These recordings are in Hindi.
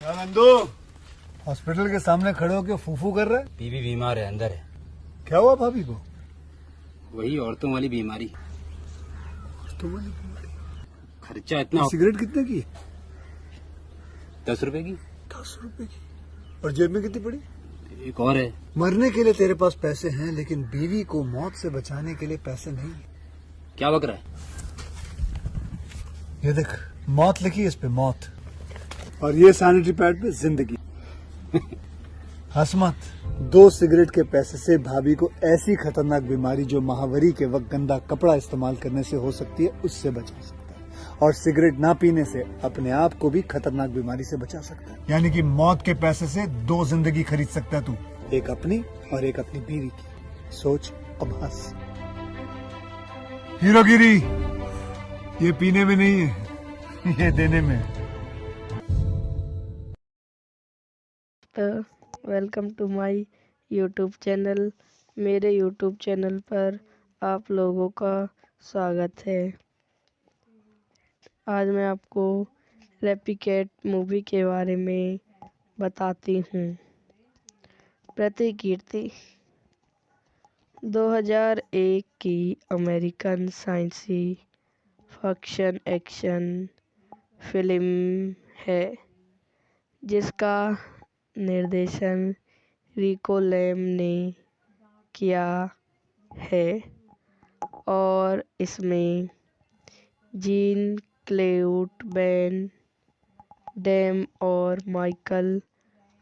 नंदू, हॉस्पिटल के सामने खड़े होकर फूफू कर रहे? बीवी बीमार है, अंदर है। क्या हुआ भाभी को? वही औरतों वाली बीमारी। खर्चा इतना। सिगरेट कितने की? 10 रुपए की। 10 रुपए की। और जेब में कितनी पड़ी? एक और है। मरने के लिए तेरे पास पैसे हैं, लेकिन बीवी को मौत से बचाने के लिए पैसे नहीं है। क्या बक रहा है? ये देख, मौत लिखी है इस पे, मौत। और ये सैनिटरी पैड पे जिंदगी। हंस मत। 2 सिगरेट के पैसे से भाभी को ऐसी खतरनाक बीमारी जो महावरी के वक्त गंदा कपड़ा इस्तेमाल करने से हो सकती है, उससे बचा सकता है। और सिगरेट ना पीने से अपने आप को भी खतरनाक बीमारी से बचा सकता है। यानी कि मौत के पैसे से 2 जिंदगी खरीद सकता है तू, एक अपनी और एक अपनी बीवी की। सोच अब हंस। हीरोगिरी ये पीने में नहीं है, ये देने में है। Welcome to my YouTube channel. मेरे यूट्यूब चैनल पर आप लोगों का स्वागत है। आज मैं आपको रेप्लिकेट मूवी के बारे में बताती हूँ। प्रतिकीर्ति 2001 की अमेरिकन साइंसी फिक्शन एक्शन फिल्म है जिसका निर्देशन रिको लैम ने किया है और इसमें जीन क्लेड वैन डैम और माइकल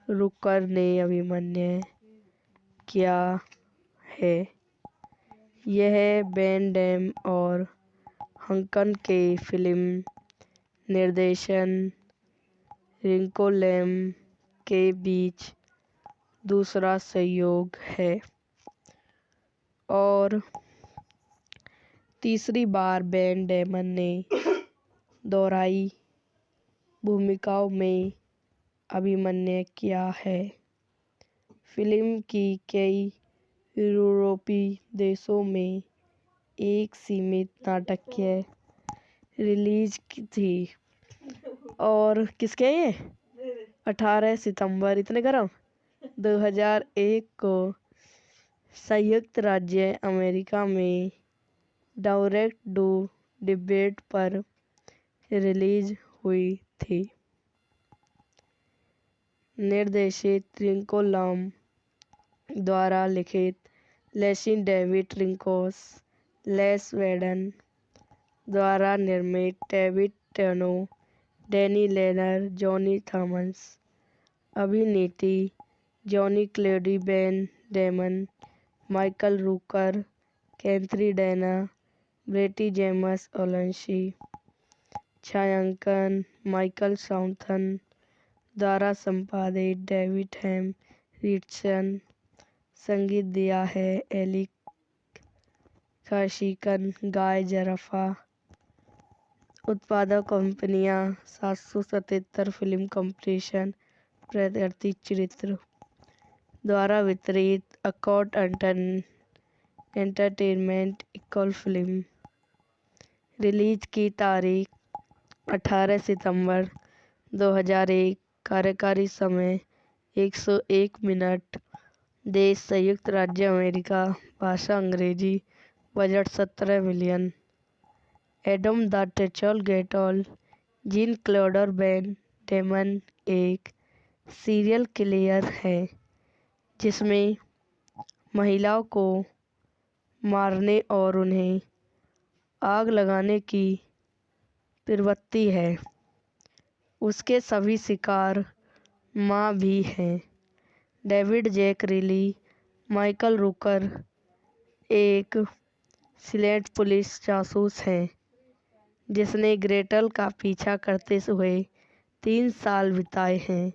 रूकर ने अभिनय किया है। यह वैन डैम और हंकन के फिल्म निर्देशन रिको लैम के बीच दूसरा सहयोग है और तीसरी बार वैन डैमन ने दोहराई भूमिकाओं में अभिनय किया है। फिल्म की कई यूरोपीय देशों में एक सीमित नाटकीय रिलीज थी और किसके ये 18 सितंबर इतने गरम 2001 को संयुक्त राज्य अमेरिका में डायरेक्ट टू डिबेट पर रिलीज हुई थी। निर्देशित रिको लैम द्वारा लिखित लेसी डेविड रिंकोस लेस वेडन द्वारा निर्मित David टेनो Danny Lerner Johnny Thomas अभिनेत्री Jean Claude Van Damme Michael Rooker Catherine Dent pretty James ओलेंसी छायांकन माइकल साउथन द्वारा संपादित डेविड हैम रिचर्डसन संगीत दिया है एली काशिकन गाय जरफा उत्पादक कंपनियां 777 फिल्म कंपटीशन प्रत्यर्थी चरित्र द्वारा वितरित accord entertainment equal film release की तारीख 18 सितंबर 2001 कार्यकारी समय 101 मिनट देश संयुक्त राज्य अमेरिका भाषा अंग्रेजी बजट 17 मिलियन एडम द टेचल गेटॉल जीन क्लोडर वैन डेमन एक सीरियल किलर है जिसमें महिलाओं को मारने और उन्हें आग लगाने की प्रवृत्ति है। उसके सभी शिकार माँ भी हैं। डेविड जैक रिली माइकल रूकर एक सिलेक्ट पुलिस जासूस हैं जिसने ग्रेटल का पीछा करते हुए 3 साल बिताए हैं।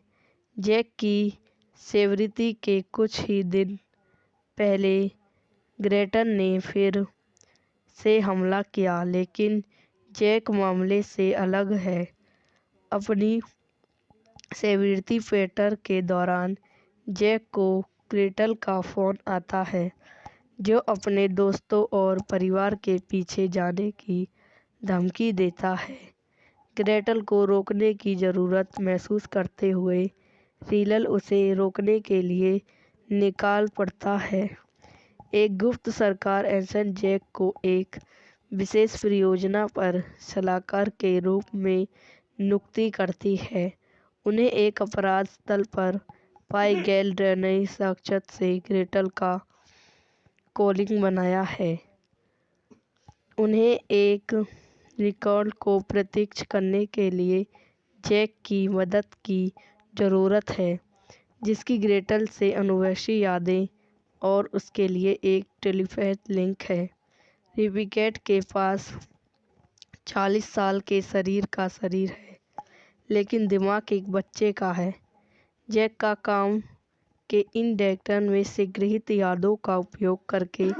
जैक की सेवरिटी के कुछ ही दिन पहले ग्रेटल ने फिर से हमला किया, लेकिन जैक मामले से अलग है। अपनी सेवरिटी फेटर के दौरान जैक को ग्रेटल का फ़ोन आता है जो अपने दोस्तों और परिवार के पीछे जाने की धमकी देता है। ग्रेटल को रोकने की ज़रूरत महसूस करते हुए रीलल उसे रोकने के लिए निकाल पड़ता है। एक गुप्त सरकार एंसन जैक को एक विशेष परियोजना पर सलाहकार के रूप में नियुक्ति करती है। उन्हें एक अपराध स्थल पर पाए गए डीएनए साक्ष्य से ग्रेटल का कॉलिंग बनाया है। उन्हें एक रिकॉर्ड को प्रत्यक्ष करने के लिए जैक की मदद की ज़रूरत है, जिसकी ग्रेटल से अनुवंशिक यादें और उसके लिए एक टेलीपैथ लिंक है। रिबेका के पास 40 साल के शरीर है, लेकिन दिमाग एक बच्चे का है। जैक का काम के इन डेटा में से गृहीत यादों का उपयोग करके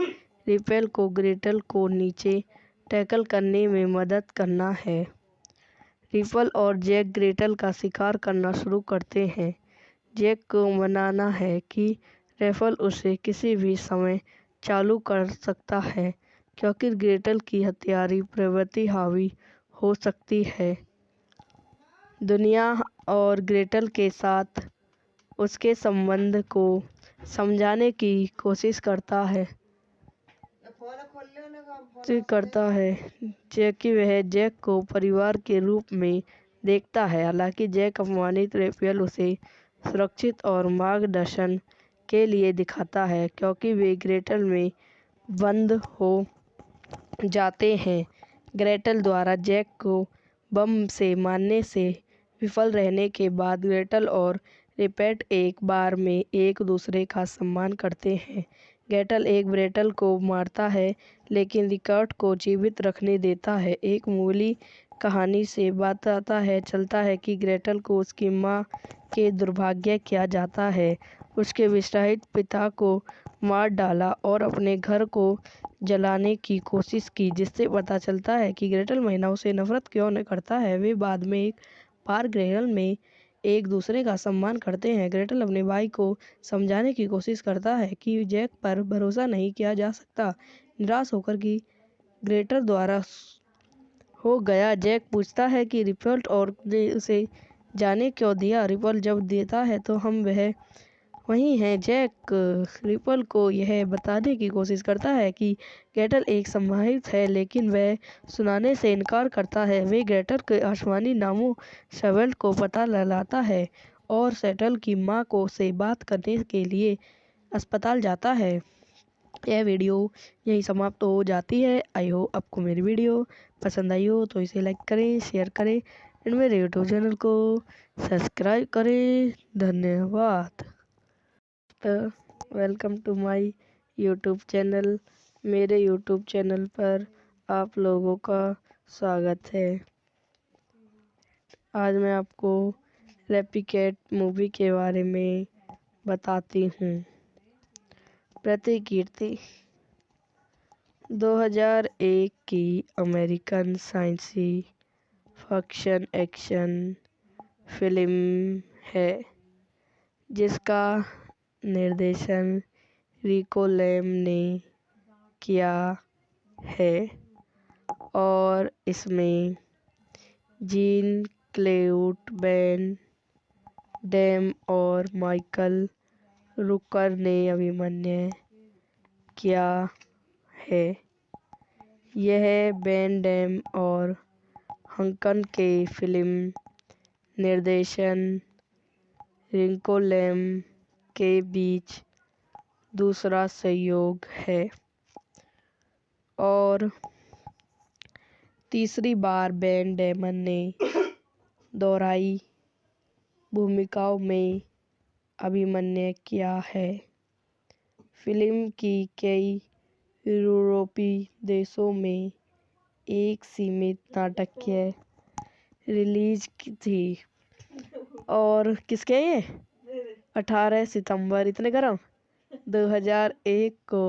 रिपेल को ग्रेटल को नीचे टैकल करने में मदद करना है। रिपल और जैक ग्रेटल का शिकार करना शुरू करते हैं। जैक को मनाना है कि रेफल उसे किसी भी समय चालू कर सकता है, क्योंकि ग्रेटल की हत्यारी प्रवृत्ति हावी हो सकती है। दुनिया और ग्रेटल के साथ उसके संबंध को समझाने की कोशिश करता है जबकि वह जैक को परिवार के रूप में देखता है। हालांकि जैक अपमानित रेफेल उसे सुरक्षित और मार्गदर्शन के लिए दिखाता है, क्योंकि वे ग्रेटल में बंद हो जाते हैं। ग्रेटल द्वारा जैक को बम से मारने से विफल रहने के बाद ग्रेटल और रिपेट एक बार में एक दूसरे का सम्मान करते हैं। ग्रेटल को मारता है, लेकिन रिकॉर्ड को जीवित रखने देता है। एक मूली कहानी से बताता चलता है कि ग्रेटल को उसकी माँ के दुर्भाग्य किया जाता है। उसके विवाहित पिता को मार डाला और अपने घर को जलाने की कोशिश की, जिससे पता चलता है कि ग्रेटल महिलाओं से नफरत क्यों न करता है। वे बाद में एक बार ग्रेटल में एक दूसरे का सम्मान करते हैं। ग्रेटल अपने भाई को समझाने की कोशिश करता है कि जैक पर भरोसा नहीं किया जा सकता। निराश होकर कि ग्रेटल द्वारा हो गया, जैक पूछता है कि रिपल और ने उसे जाने क्यों दिया। रिपल जब देता है तो हम वह वही हैं। जैक रिपल को यह बताने की कोशिश करता है कि ग्रेटल एक संभावित है, लेकिन वह सुनाने से इनकार करता है। वे ग्रेटल के आसमानी नामों सेवेल्ट को पता लगाता है और सेटल की माँ को से बात करने के लिए अस्पताल जाता है। यह वीडियो यहीं समाप्त हो जाती है। आई होप आपको मेरी वीडियो पसंद आई हो तो इसे लाइक करें, शेयर करें और मेरे यूट्यूब चैनल को सब्सक्राइब करें। धन्यवाद। Welcome to my YouTube channel. मेरे यूट्यूब चैनल पर आप लोगों का स्वागत है। आज मैं आपको रेप्लिकेट मूवी के बारे में बताती हूँ। प्रतिकीर्ति 2001 की American science fiction action film है, जिसका निर्देशन रिको लैम ने किया है और इसमें जीन क्लेड वैन डैम और माइकल रूकर ने अभिनय किया है। यह वैन डैम और हंकन के फिल्म निर्देशन रिको लैम के बीच दूसरा सहयोग है और तीसरी बार वैन डैमन ने दोहराई भूमिकाओं में अभिनय किया है। फिल्म की कई यूरोपीय देशों में एक सीमित नाटकीय रिलीज थी और किसके 18 सितंबर 2001 को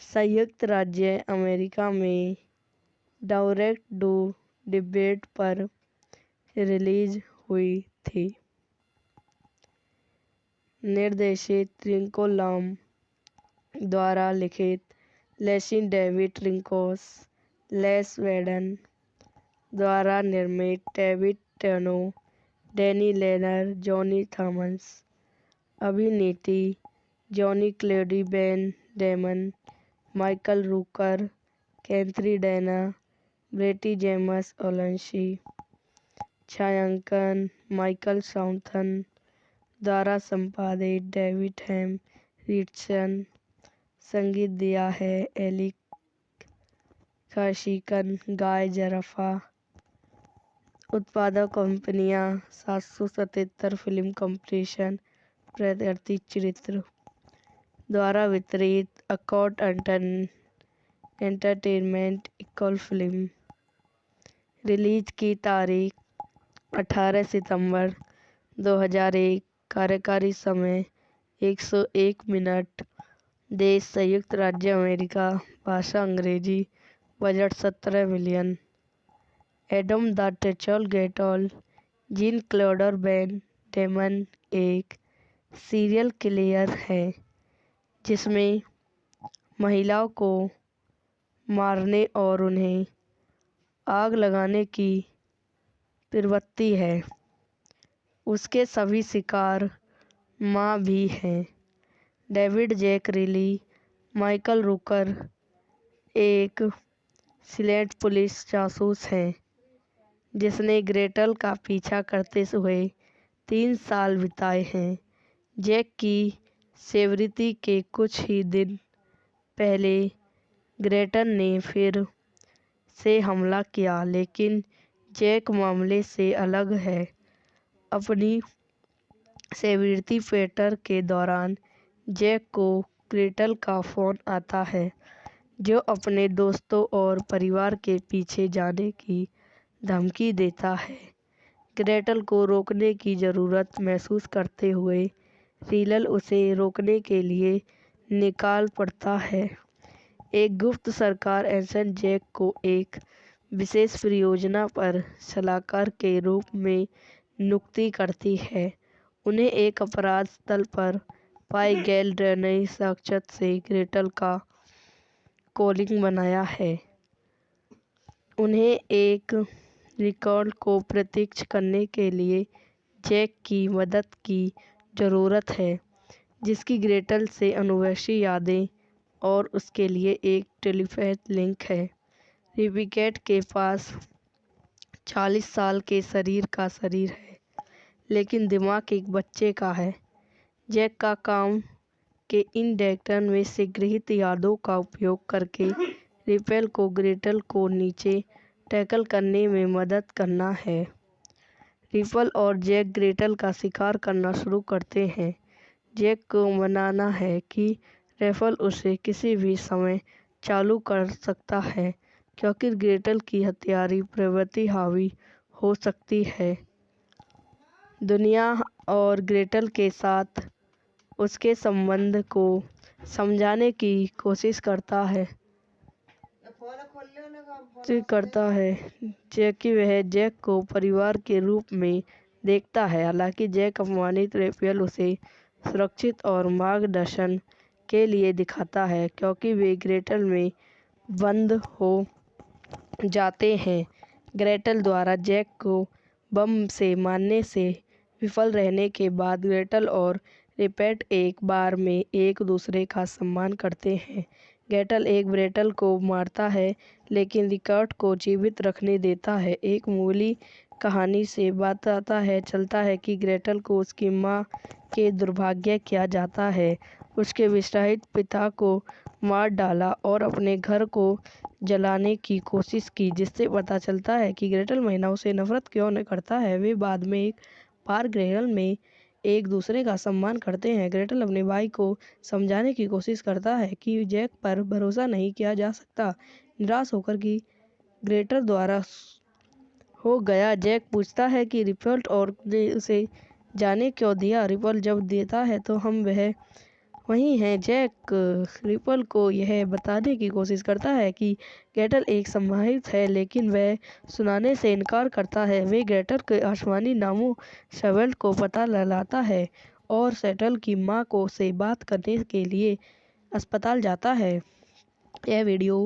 संयुक्त राज्य अमेरिका में डायरेक्ट टू डिवीडी पर रिलीज हुई थी। निर्देशित रिको लैम द्वारा लिखित लेसी डेविड रिंकोस, लेस वेडन, द्वारा निर्मित David टेनो, Danny Lerner, Johnny Thomas. अभिनेत्री Jean Claude Van Damme, Michael Rooker, Catherine Dent, pretty James ओलेंसी। छायांकन माइकल साउथन, द्वारा संपादित डेविड हेम रिचर्डसन। संगीत दिया है एली खाशिकन, गाय जरफा। उत्पादक कंपनियां 777 फिल्म कंपटीशन प्रत्यर्थी चरित्र। द्वारा वितरित accord entertainment equal film. Release की तारीख 18 सितंबर 2001। कार्यकारी समय 101 मिनट। देश संयुक्त राज्य अमेरिका। भाषा अंग्रेजी। Budget 17 million. एडम द टेचल गेटॉल। जीन क्लोडर वैन डेमन एक सीरियल किलर है जिसमें महिलाओं को मारने और उन्हें आग लगाने की प्रवृत्ति है। उसके सभी शिकार मां भी हैं। डेविड जैक रिली। माइकल रूकर एक सिलेक्ट पुलिस जासूस हैं जिसने ग्रेटल का पीछा करते हुए 3 साल बिताए हैं। जैक की सेवरिटी के कुछ ही दिन पहले ग्रेटल ने फिर से हमला किया, लेकिन जैक मामले से अलग है। अपनी सेवरिटी पेटर के दौरान जैक को ग्रेटल का फोन आता है जो अपने दोस्तों और परिवार के पीछे जाने की धमकी देता है। ग्रेटल को रोकने की ज़रूरत महसूस करते हुए रीलल उसे रोकने के लिए निकाल पड़ता है। एक गुप्त सरकार एजेंट जैक को एक विशेष परियोजना पर सलाहकार के रूप में नियुक्ति करती है। उन्हें एक अपराध स्थल पर पाए गए डीएनए साक्ष्य से ग्रेटल का कॉलिंग बनाया है। उन्हें एक रिकॉर्ड को प्रत्यक्ष करने के लिए जैक की मदद की ज़रूरत है, जिसकी ग्रेटल से अनुवंशिक यादें और उसके लिए एक टेलीपैथ लिंक है। रिबिकेट के पास 40 साल के शरीर का शरीर है, लेकिन दिमाग एक बच्चे का है। जैक का काम के इन डेटा में से गृहीत यादों का उपयोग करके रिपेल को ग्रेटल को नीचे टैकल करने में मदद करना है। रिपल और जैक ग्रेटल का शिकार करना शुरू करते हैं। जैक को मनाना है कि रेफल उसे किसी भी समय चालू कर सकता है क्योंकि ग्रेटल की हत्यारी प्रवृत्ति हावी हो सकती है। दुनिया और ग्रेटल के साथ उसके संबंध को समझाने की कोशिश करता है जबकि वह जैक को परिवार के रूप में देखता है। हालांकि जैक अपमानित रेफेल उसे सुरक्षित और मार्गदर्शन के लिए दिखाता है क्योंकि वे ग्रेटल में बंद हो जाते हैं। ग्रेटल द्वारा जैक को बम से मारने से विफल रहने के बाद ग्रेटल और रिपेट एक बार में एक दूसरे का सम्मान करते हैं। ग्रेटल एक ग्रेटल को मारता है लेकिन रिकॉर्ड को जीवित रखने देता है। एक मूली कहानी से बताता है चलता है कि ग्रेटल को उसकी माँ के दुर्भाग्य किया जाता है। उसके विस्तारित पिता को मार डाला और अपने घर को जलाने की कोशिश की, जिससे पता चलता है कि ग्रेटल महिलाओं से नफरत क्यों न करता है। वे बाद में एक बार ग्रेटल में एक दूसरे का सम्मान करते हैं। ग्रेटल अपने भाई को समझाने की कोशिश करता है कि जैक पर भरोसा नहीं किया जा सकता। निराश होकर कि ग्रेटल द्वारा हो गया, जैक पूछता है कि रिपल और ने उसे जाने क्यों दिया। रिपल जब देता है तो हम वह वही हैं। जैक रिपल को यह बताने की कोशिश करता है कि ग्रेटल एक संभावित है, लेकिन वह सुनाने से इनकार करता है। वे ग्रेटल के आसमानी नामों सेवेल को पता लगाता है और सेटल की मां को से बात करने के लिए अस्पताल जाता है। यह वीडियो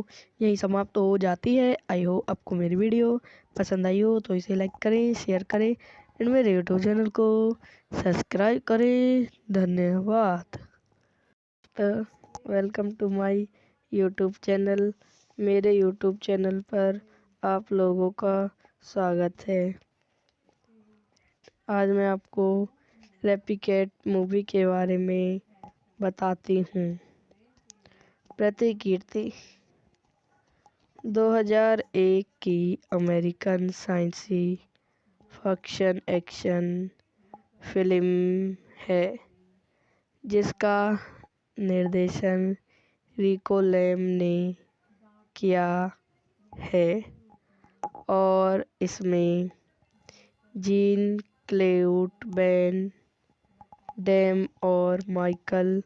यहीं समाप्त हो जाती है। आई होप आपको मेरी वीडियो पसंद आई हो तो इसे लाइक करें, शेयर करें एंड मेरे यूट्यूब चैनल को सब्सक्राइब करें। धन्यवाद। Welcome to my YouTube channel. मेरे यूट्यूब चैनल पर आप लोगों का स्वागत है। आज मैं आपको रेप्लिकेट मूवी के बारे में बताती हूँ। प्रतिकीर्ति 2001 की अमेरिकन साइंसी फिक्शन एक्शन फिल्म है जिसका निर्देशन रिको लैम ने किया है और इसमें जीन क्लेड वैन डैम और माइकल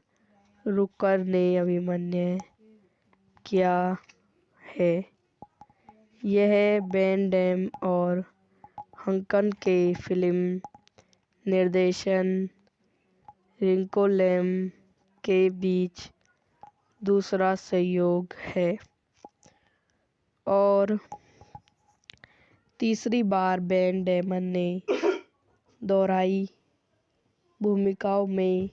रूकर ने अभिनय किया है। यह वैन डैम और हंकन के फिल्म निर्देशन रिको लैम के बीच दूसरा सहयोग है और तीसरी बार वैन डैमन ने दोहराई भूमिकाओं में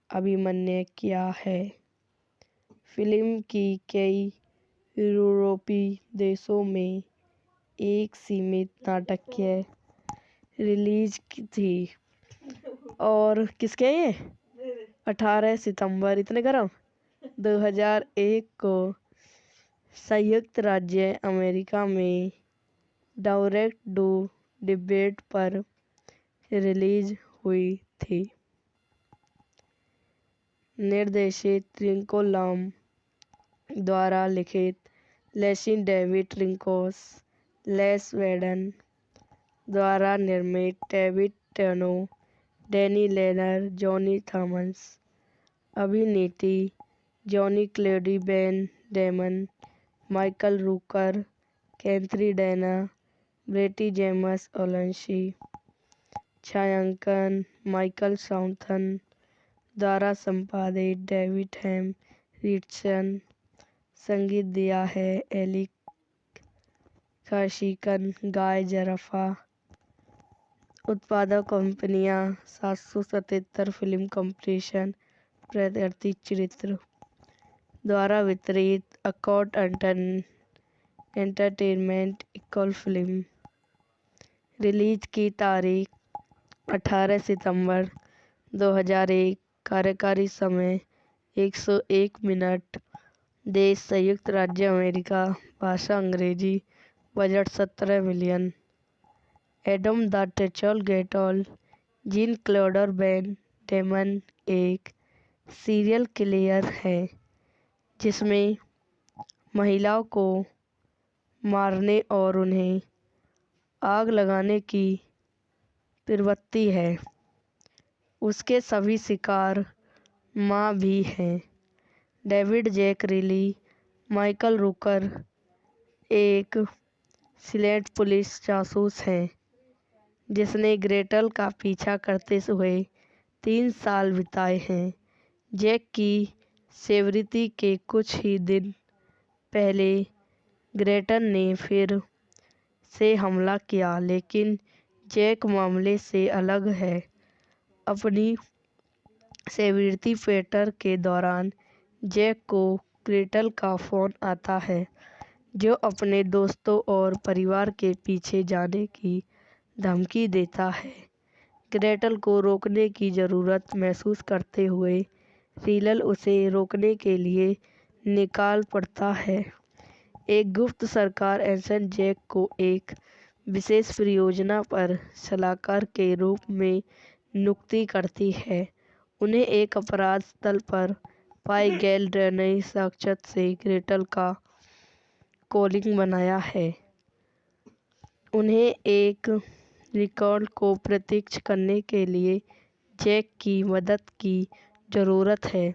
अभिनय किया है। फिल्म की कई यूरोपीय देशों में एक सीमित नाटकीय रिलीज थी और किसके ये 18 सितंबर इतने गरम 2001 को संयुक्त राज्य अमेरिका में डायरेक्ट टू डिबेट पर रिलीज हुई थी। निर्देशित रिको लैम द्वारा लिखित लेसिन डेविड रिंकोस लेस वेडन द्वारा निर्मित David टेनो Danny Lerner Johnny Thomas अभिनेत्री Jean Claude Van Damme Michael Rooker Catherine Dent pretty James ओलेंसी छायांकन माइकल साउथन द्वारा संपादित डेविड हेम रिचर्डसन संगीत दिया है एली काशिकन गाय जरफा उत्पादक कंपनियां 777 फिल्म कंपटीशन प्रत्यर्थी चरित्र द्वारा वितरित accord entertainment equal film release की तारीख 18 सितंबर 2001 कार्यकारी समय 101 मिनट देश संयुक्त राज्य अमेरिका भाषा अंग्रेजी बजट 17 मिलियन एडम द टेचल गेटॉल जीन क्लोडर वैन डेमन एक सीरियल किलर है जिसमें महिलाओं को मारने और उन्हें आग लगाने की प्रवृत्ति है। उसके सभी शिकार माँ भी हैं। डेविड जैक रिली माइकल रूकर एक सिलेक्ट पुलिस जासूस हैं जिसने ग्रेटल का पीछा करते हुए 3 साल बिताए हैं। जैक की सेवरिटी के कुछ ही दिन पहले ग्रेटल ने फिर से हमला किया लेकिन जैक मामले से अलग है। अपनी सेवरिटी पेटर के दौरान जैक को ग्रेटल का फ़ोन आता है जो अपने दोस्तों और परिवार के पीछे जाने की धमकी देता है। ग्रेटल को रोकने की ज़रूरत महसूस करते हुए रीलल उसे रोकने के लिए निकाल पड़ता है। एक गुप्त सरकार एजेंट जैक को एक विशेष परियोजना पर सलाहकार के रूप में नियुक्ति करती है। उन्हें एक अपराध स्थल पर पाए गए डीएनए साक्ष्य से ग्रेटल का कॉलिंग बनाया है। उन्हें एक रिकॉर्ड को प्रत्यक्ष करने के लिए जैक की मदद की ज़रूरत है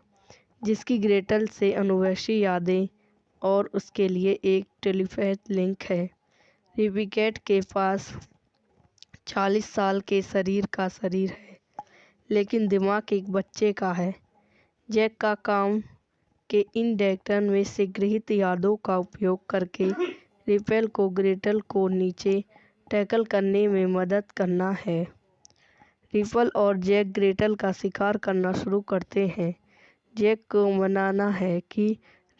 जिसकी ग्रेटल से अनुवंशिक यादें और उसके लिए एक टेलीपैथ लिंक है। रेप्लिकेट के पास 40 साल के शरीर का शरीर है लेकिन दिमाग एक बच्चे का है। जैक का काम के इन डायरेक्टर में से गृहीत यादों का उपयोग करके रेपल को ग्रेटल को नीचे टैकल करने में मदद करना है। रेपल और जैक ग्रेटल का शिकार करना शुरू करते हैं। जैक को मनाना है कि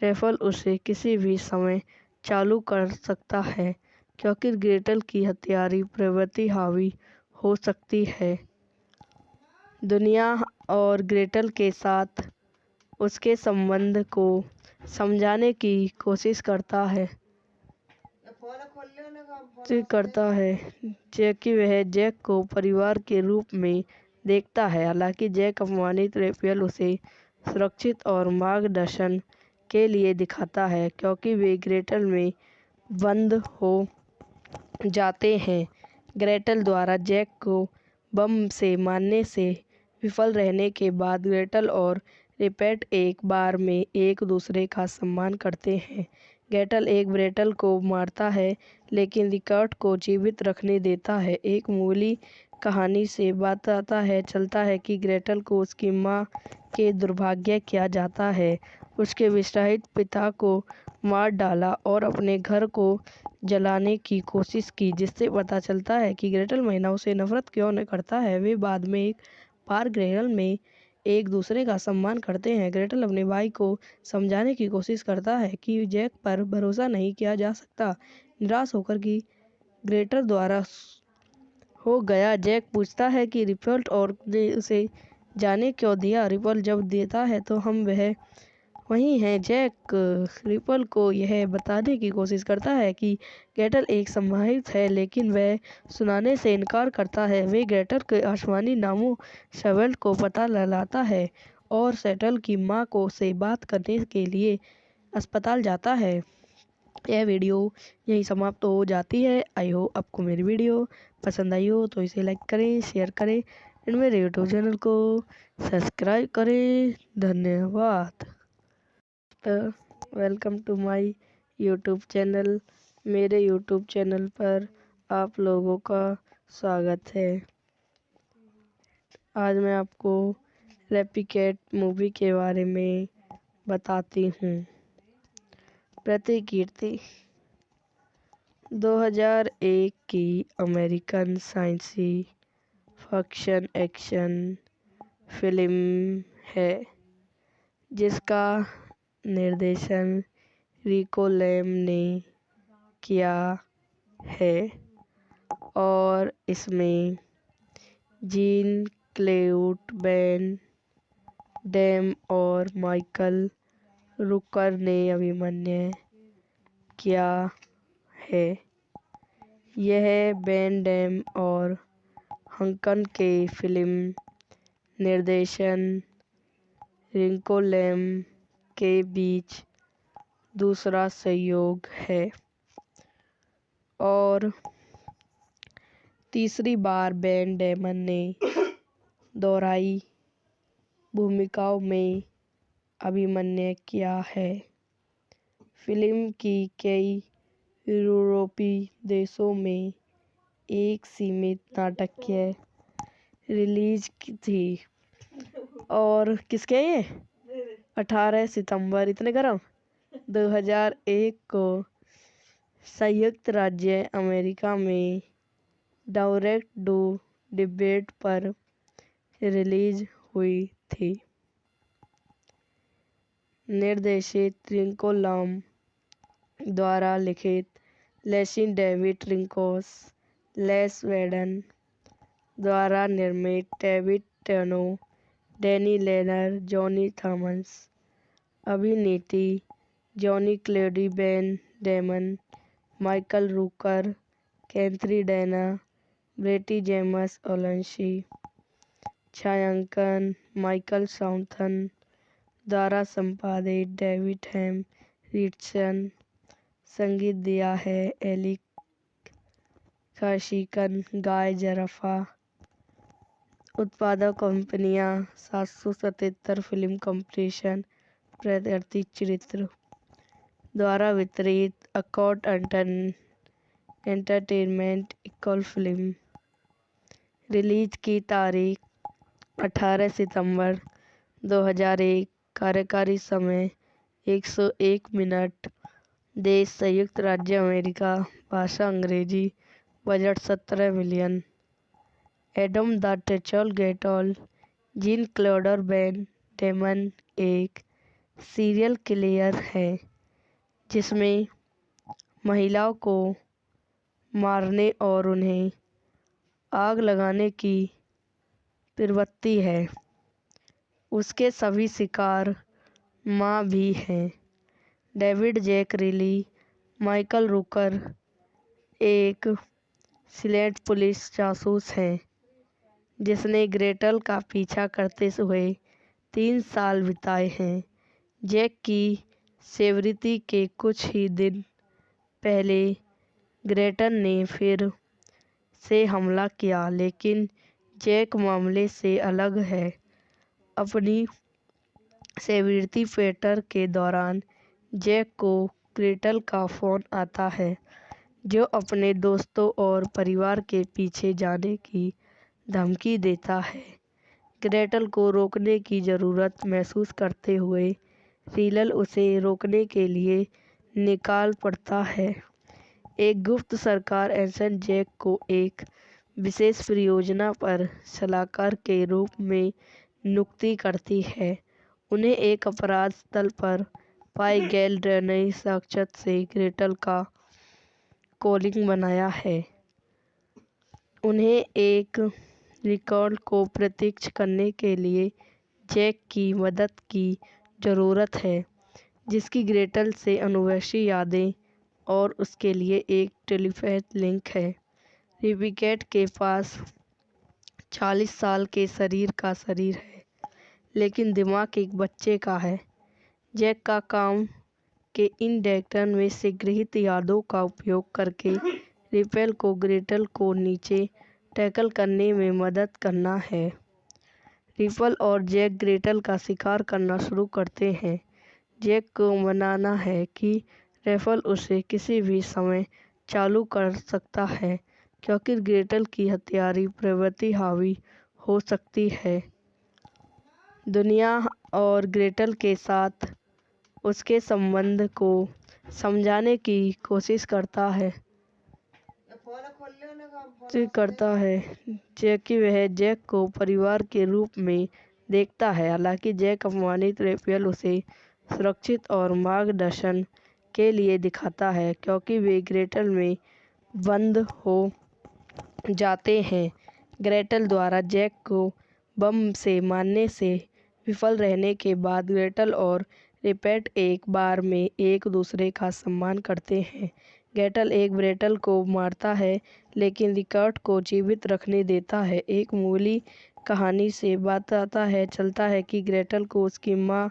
रेपल उसे किसी भी समय चालू कर सकता है क्योंकि ग्रेटल की हत्यारी प्रवृत्ति हावी हो सकती है। दुनिया और ग्रेटल के साथ उसके संबंध को समझाने की कोशिश करता है जबकि वह जैक को परिवार के रूप में देखता है। हालांकि जैक अपमानित रेपल उसे सुरक्षित और मार्गदर्शन के लिए दिखाता है क्योंकि वे ग्रेटल में बंद हो जाते हैं। ग्रेटल द्वारा जैक को बम से मारने से विफल रहने के बाद ग्रेटल और रेपेट एक बार में एक दूसरे का सम्मान करते हैं। ग्रेटल एक ग्रेटल को मारता है लेकिन रिकर्ट को जीवित रखने देता है। एक मूली कहानी से बताता चलता है कि ग्रेटल को उसकी माँ के दुर्भाग्य किया जाता है। उसके विवाहित पिता को मार डाला और अपने घर को जलाने की कोशिश की, जिससे पता चलता है कि ग्रेटल महिलाओं से नफरत क्यों न करता है। वे बाद में एक बार ग्रेटल में एक दूसरे का सम्मान करते हैं। ग्रेटल अपने भाई को समझाने की कोशिश करता है कि जैक पर भरोसा नहीं किया जा सकता। निराश होकर कि ग्रेटल द्वारा हो गया, जैक पूछता है कि रिपल और ने उसे जाने क्यों दिया। रिपल जब देता है तो हम वह वही हैं। जैक रिपल को यह बताने की कोशिश करता है कि ग्रेटल एक सम्मानित है लेकिन वह सुनाने से इनकार करता है। वे ग्रेटल के आसमानी नामों सेटल को पता लगाता है और सेटल की माँ को से बात करने के लिए अस्पताल जाता है। यह वीडियो यहीं समाप्त हो जाती है। आई होप आपको मेरी वीडियो पसंद आई हो तो इसे लाइक करें, शेयर करें और मेरे यूट्यूब चैनल को सब्सक्राइब करें। धन्यवाद। Welcome to my YouTube channel. मेरे यूट्यूब चैनल पर आप लोगों का स्वागत है। आज मैं आपको रेप्लिकेट मूवी के बारे में बताती हूँ। प्रतिकीर्ति 2001 की अमेरिकन साइंसी फिक्शन एक्शन फिल्म है जिसका निर्देशन रिको लैम ने किया है और इसमें जीन क्लेड वैन डैम और माइकल रूकर ने अभिनय किया है। यह वैन डैम और हंकन के फिल्म निर्देशन रिको लैम के बीच दूसरा सहयोग है और तीसरी बार वैन डैमन ने दोहराई भूमिकाओं में अभिनय किया है। फिल्म की कई यूरोपीय देशों में एक सीमित नाटकीय रिलीज थी और किसके 18 सितंबर 2001 को संयुक्त राज्य अमेरिका में डायरेक्ट टू डिवीडी पर रिलीज हुई थी। निर्देशित रिको लैम द्वारा लिखित लेसी डेविड रिंकोस लेस वेडन द्वारा निर्मित David टेनो Danny Lerner Johnny Thomas अभिनेत्री Jean Claude Van Damme Michael Rooker Catherine Dent ब्रेटी जेम्स ओलेंसी छायांकन माइकल साउथन द्वारा संपादित डेविड हेम रिचर्डसन संगीत दिया है एली खाशिकन गाय जरफा उत्पादक कंपनियां 777 फिल्म कंपटीशन प्रत्यर्थी चरित्र द्वारा वितरित accord entertainment equal film release की तारीख 18 सितंबर 2001 कार्यकारी समय 101 मिनट। देश संयुक्त राज्य अमेरिका। भाषा अंग्रेजी। Budget 17 million. एडम द टेचल गेटॉल। जीन क्लोडर बैन डेमन एक सीरियल किलर है जिसमें महिलाओं को मारने और उन्हें आग लगाने की प्रवृत्ति है। उसके सभी शिकार माँ भी हैं। डेविड जैक रिली। माइकल रूकर एक सिलेक्ट पुलिस जासूस है जिसने ग्रेटल का पीछा करते हुए 3 साल बिताए हैं। जैक की सेवरिटी के कुछ ही दिन पहले ग्रेटल ने फिर से हमला किया, लेकिन जैक मामले से अलग है। अपनी सेवरिटी पेटर के दौरान जैक को ग्रेटल का फ़ोन आता है जो अपने दोस्तों और परिवार के पीछे जाने की धमकी देता है। ग्रेटल को रोकने की ज़रूरत महसूस करते हुए रीलल उसे रोकने के लिए निकाल पड़ता है। एक गुप्त सरकार एजेंट जैक को एक विशेष परियोजना पर सलाहकार के रूप में नियुक्ति करती है। उन्हें एक अपराध स्थल पर पाए गए डीएनए साक्ष्य से ग्रेटल का कॉलिंग बनाया है। उन्हें एक रिकॉर्ड को प्रत्यक्ष करने के लिए जैक की मदद की ज़रूरत है, जिसकी ग्रेटल से अनुवंशिक यादें और उसके लिए एक टेलीपैथ लिंक है। रिबिकेट के पास 40 साल के शरीर का शरीर है, लेकिन दिमाग एक बच्चे का है। जैक का काम के इन डेटा में से गृहीत यादों का उपयोग करके रिपेल को ग्रेटल को नीचे टैकल करने में मदद करना है। रिपल और जैक ग्रेटल का शिकार करना शुरू करते हैं। जैक को मनाना है कि रेफल उसे किसी भी समय चालू कर सकता है, क्योंकि ग्रेटल की हत्यारी प्रवृत्ति हावी हो सकती है। दुनिया और ग्रेटल के साथ उसके संबंध को समझाने की कोशिश करता है जबकि वह जैक को परिवार के रूप में देखता है। हालांकि जैक अपमानित रेफेल उसे सुरक्षित और मार्गदर्शन के लिए दिखाता है, क्योंकि वे ग्रेटल में बंद हो जाते हैं। ग्रेटल द्वारा जैक को बम से मारने से विफल रहने के बाद ग्रेटल और रिपेट एक बार में एक दूसरे का सम्मान करते हैं। ग्रेटल एक ग्रेटल को मारता है, लेकिन रिकॉर्ड को जीवित रखने देता है। एक मूली कहानी से बताता चलता है कि ग्रेटल को उसकी माँ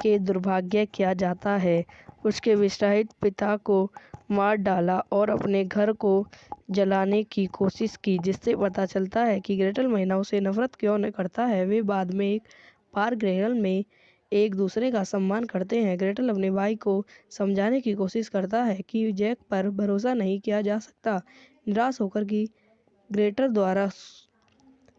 के दुर्भाग्य किया जाता है। उसके विवाहित पिता को मार डाला और अपने घर को जलाने की कोशिश की, जिससे पता चलता है कि ग्रेटल महिलाओं से नफरत क्यों न करता है। वे बाद में एक बार ग्रेटल में एक दूसरे का सम्मान करते हैं। ग्रेटल अपने भाई को समझाने की कोशिश करता है कि जैक पर भरोसा नहीं किया जा सकता। निराश होकर कि ग्रेटल द्वारा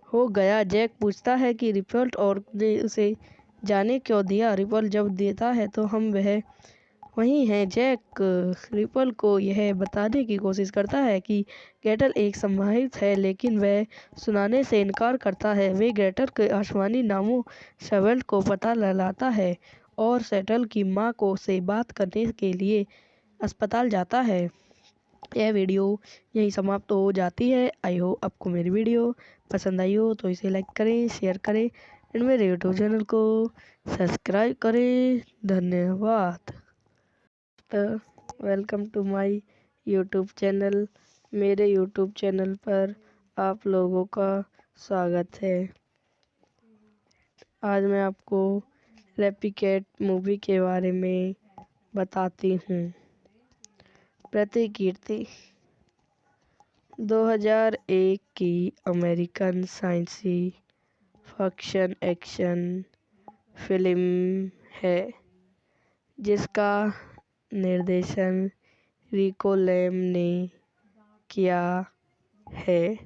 हो गया, जैक पूछता है कि रिपल और ने उसे जाने क्यों दिया। रिपल जब देता है तो हम वह वही हैं। जैक रिपल को यह बताने की कोशिश करता है कि ग्रेटल एक संभावित है, लेकिन वह सुनाने से इनकार करता है। वे ग्रेटल के आसमानी नामों सेटल को पता लगाता है और सेटल की माँ को से बात करने के लिए अस्पताल जाता है। यह वीडियो यहीं समाप्त हो जाती है। आई होप आपको मेरी वीडियो पसंद आई हो तो इसे लाइक करें, शेयर करें एंड मेरे यूट्यूब चैनल को सब्सक्राइब करें। धन्यवाद। Welcome to my YouTube channel. मेरे यूट्यूब चैनल पर आप लोगों का स्वागत है। आज मैं आपको रेपिकेट मूवी के बारे में बताती हूँ। प्रतिकीर्ति 2001 की American science fiction action film है जिसका निर्देशन रिको लैम ने किया है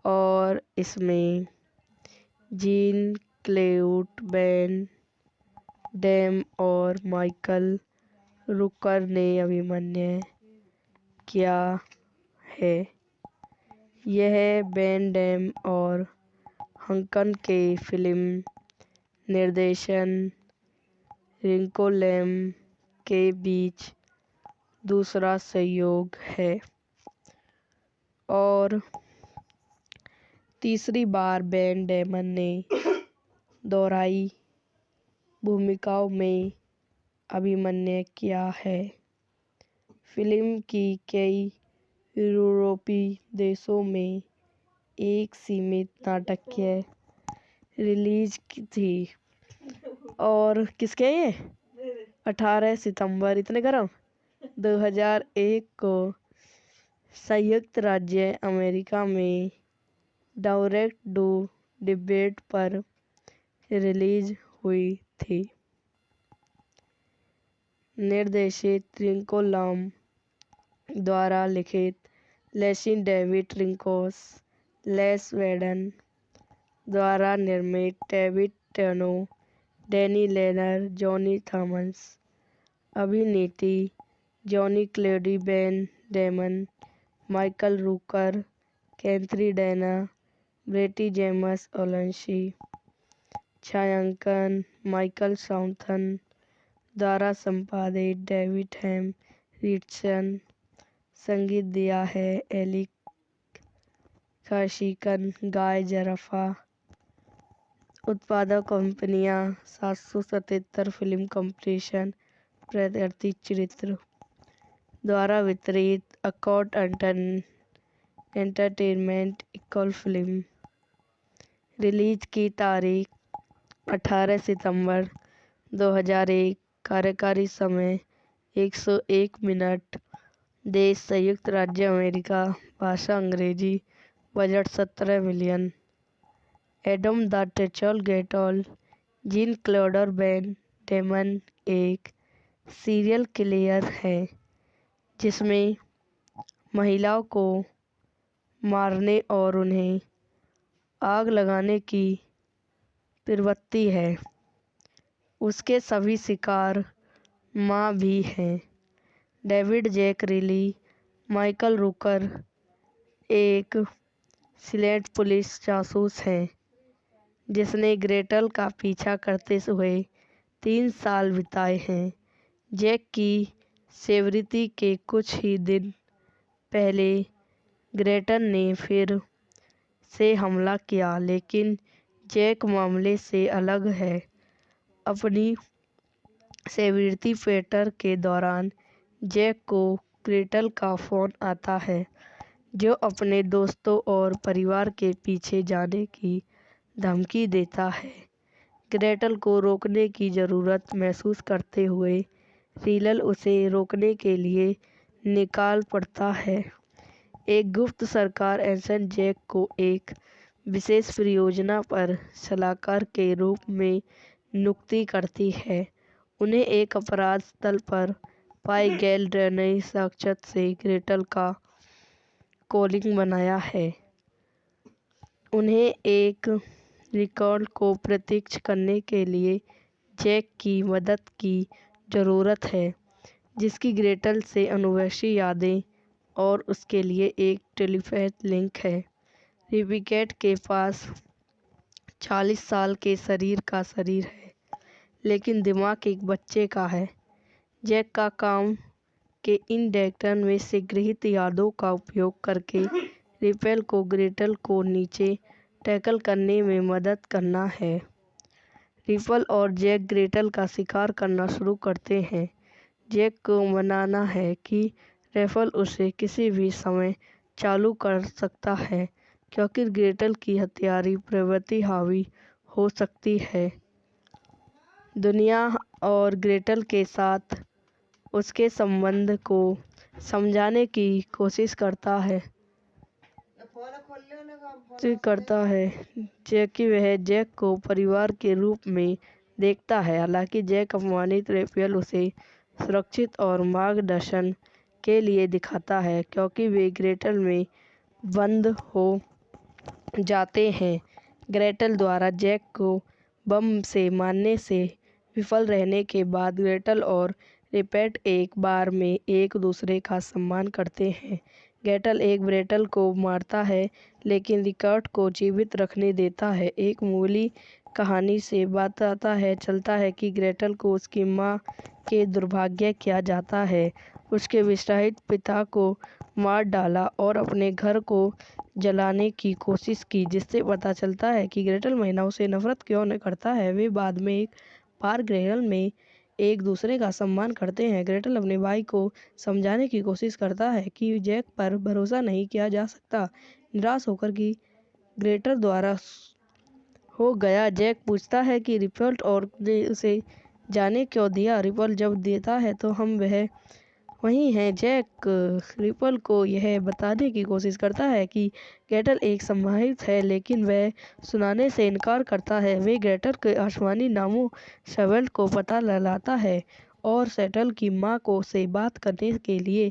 और इसमें जीन क्लोड बैन डैम और माइकल रूकर ने अभिनय किया है। यह वैन डैम और हंकन के फिल्म निर्देशन लिंकोलैम के बीच दूसरा सहयोग है और तीसरी बार वैन डैमन ने दोहराई भूमिकाओं में अभिनय किया है। फिल्म की कई यूरोपीय देशों में एक सीमित नाटकीय रिलीज थी और किसके ये 18 सितंबर इतने गरम 2001 को संयुक्त राज्य अमेरिका में डायरेक्ट टू डिबेट पर रिलीज हुई थी। निर्देशित लिंकोलैम द्वारा लिखित लेसिन डेविड लिंकोस लेस वेडन द्वारा निर्मित David टेनो Danny Lerner Johnny Thomas अभिनेत्री Jean Claude Van Damme Michael Rooker Catherine Dent ब्रेटी जेम्स ओलेंसी छायांकन माइकल साउथन द्वारा संपादित डेविड हेम रिचर्डसन संगीत दिया है एली खाशिकन गाय जरफा उत्पादक कंपनियां 777 फिल्म कंपटीशन प्रत्यर्थित चरित्र द्वारा वितरित accord entertainment equal film release की तारीख 18 सितंबर 2001 कार्यकारी समय 101 मिनट देश संयुक्त राज्य अमेरिका भाषा अंग्रेजी बजट 17 मिलियन एडम द टेचल गेटॉल जीन क्लोडर वैन डेमन एक सीरियल किलर है जिसमें महिलाओं को मारने और उन्हें आग लगाने की प्रवृत्ति है। उसके सभी शिकार माँ भी हैं। डेविड जैक रिली माइकल रूकर एक सिलेक्ट पुलिस जासूस हैं जिसने ग्रेटल का पीछा करते हुए 3 साल बिताए हैं। जैक की सेवरिटी के कुछ ही दिन पहले ग्रेटल ने फिर से हमला किया लेकिन जैक मामले से अलग है। अपनी सेवरिटी पेटर के दौरान जैक को ग्रेटल का फ़ोन आता है जो अपने दोस्तों और परिवार के पीछे जाने की धमकी देता है। ग्रेटल को रोकने की ज़रूरत महसूस करते हुए रीलल उसे रोकने के लिए निकाल पड़ता है। एक गुप्त सरकार एजेंट जैक को एक विशेष परियोजना पर सलाहकार के रूप में नियुक्ति करती है। उन्हें एक अपराध स्थल पर पाए गए डीएनए साक्ष्य से ग्रेटल का कॉलिंग बनाया है। उन्हें एक रिकॉर्ड को प्रत्यक्ष करने के लिए जैक की मदद की ज़रूरत है जिसकी ग्रेटल से अनूवंशिक यादें और उसके लिए एक टेलीपैथ लिंक है। रिबिकेट के पास 40 साल के शरीर का शरीर है लेकिन दिमाग एक बच्चे का है। जैक का काम के इन डेटा में से गृहीत यादों का उपयोग करके रिपेल को ग्रेटल को नीचे टैकल करने में मदद करना है। रिपल और जैक ग्रेटल का शिकार करना शुरू करते हैं। जैक को मनाना है कि रेफल उसे किसी भी समय चालू कर सकता है क्योंकि ग्रेटल की हत्यारी प्रवृत्ति हावी हो सकती है। दुनिया और ग्रेटल के साथ उसके संबंध को समझाने की कोशिश करता है जैकि वह जैक को परिवार के रूप में देखता है। हालांकि जैक अपमानित रेफेल उसे सुरक्षित और मार्गदर्शन के लिए दिखाता है क्योंकि वे ग्रेटल में बंद हो जाते हैं। ग्रेटल द्वारा जैक को बम से मारने से विफल रहने के बाद ग्रेटल और रिपेट एक बार में एक दूसरे का सम्मान करते हैं। ग्रेटल एक ग्रेटल को मारता है लेकिन रिकर्ट को जीवित रखने देता है। एक मूली कहानी से बताता है चलता है कि ग्रेटल को उसकी माँ के दुर्भाग्य किया जाता है। उसके विवाहित पिता को मार डाला और अपने घर को जलाने की कोशिश की, जिससे पता चलता है कि ग्रेटल महिलाओं से नफरत क्यों न करता है। वे बाद में एक बार ग्रेटल में एक दूसरे का सम्मान करते हैं। ग्रेटल अपने भाई को समझाने की कोशिश करता है कि जैक पर भरोसा नहीं किया जा सकता। निराश होकर कि ग्रेटल द्वारा हो गया, जैक पूछता है कि रिपल और ने उसे जाने क्यों दिया। रिपल जब देता है तो हम वह वही हैं। जैक रिपल को यह बताने की कोशिश करता है कि ग्रेटल एक संभावित है, लेकिन वह सुनाने से इनकार करता है। वे ग्रेटल के आसमानी नामों सेटल को पता लगाता है और सेटल की माँ को से बात करने के लिए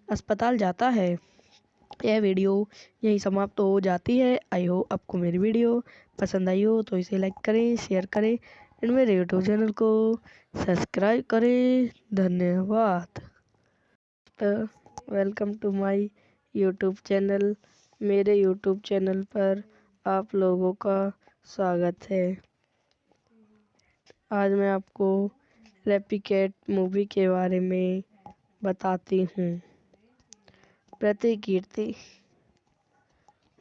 अस्पताल जाता है। यह वीडियो यहीं समाप्त हो जाती है। आई होप आपको मेरी वीडियो पसंद आई हो तो इसे लाइक करें, शेयर करें एंड मेरे यूट्यूब चैनल को सब्सक्राइब करें। धन्यवाद। Welcome to my YouTube channel. मेरे यूट्यूब चैनल पर आप लोगों का स्वागत है। आज मैं आपको रेप्लिकेट मूवी के बारे में बताती हूँ। प्रतिकीर्ति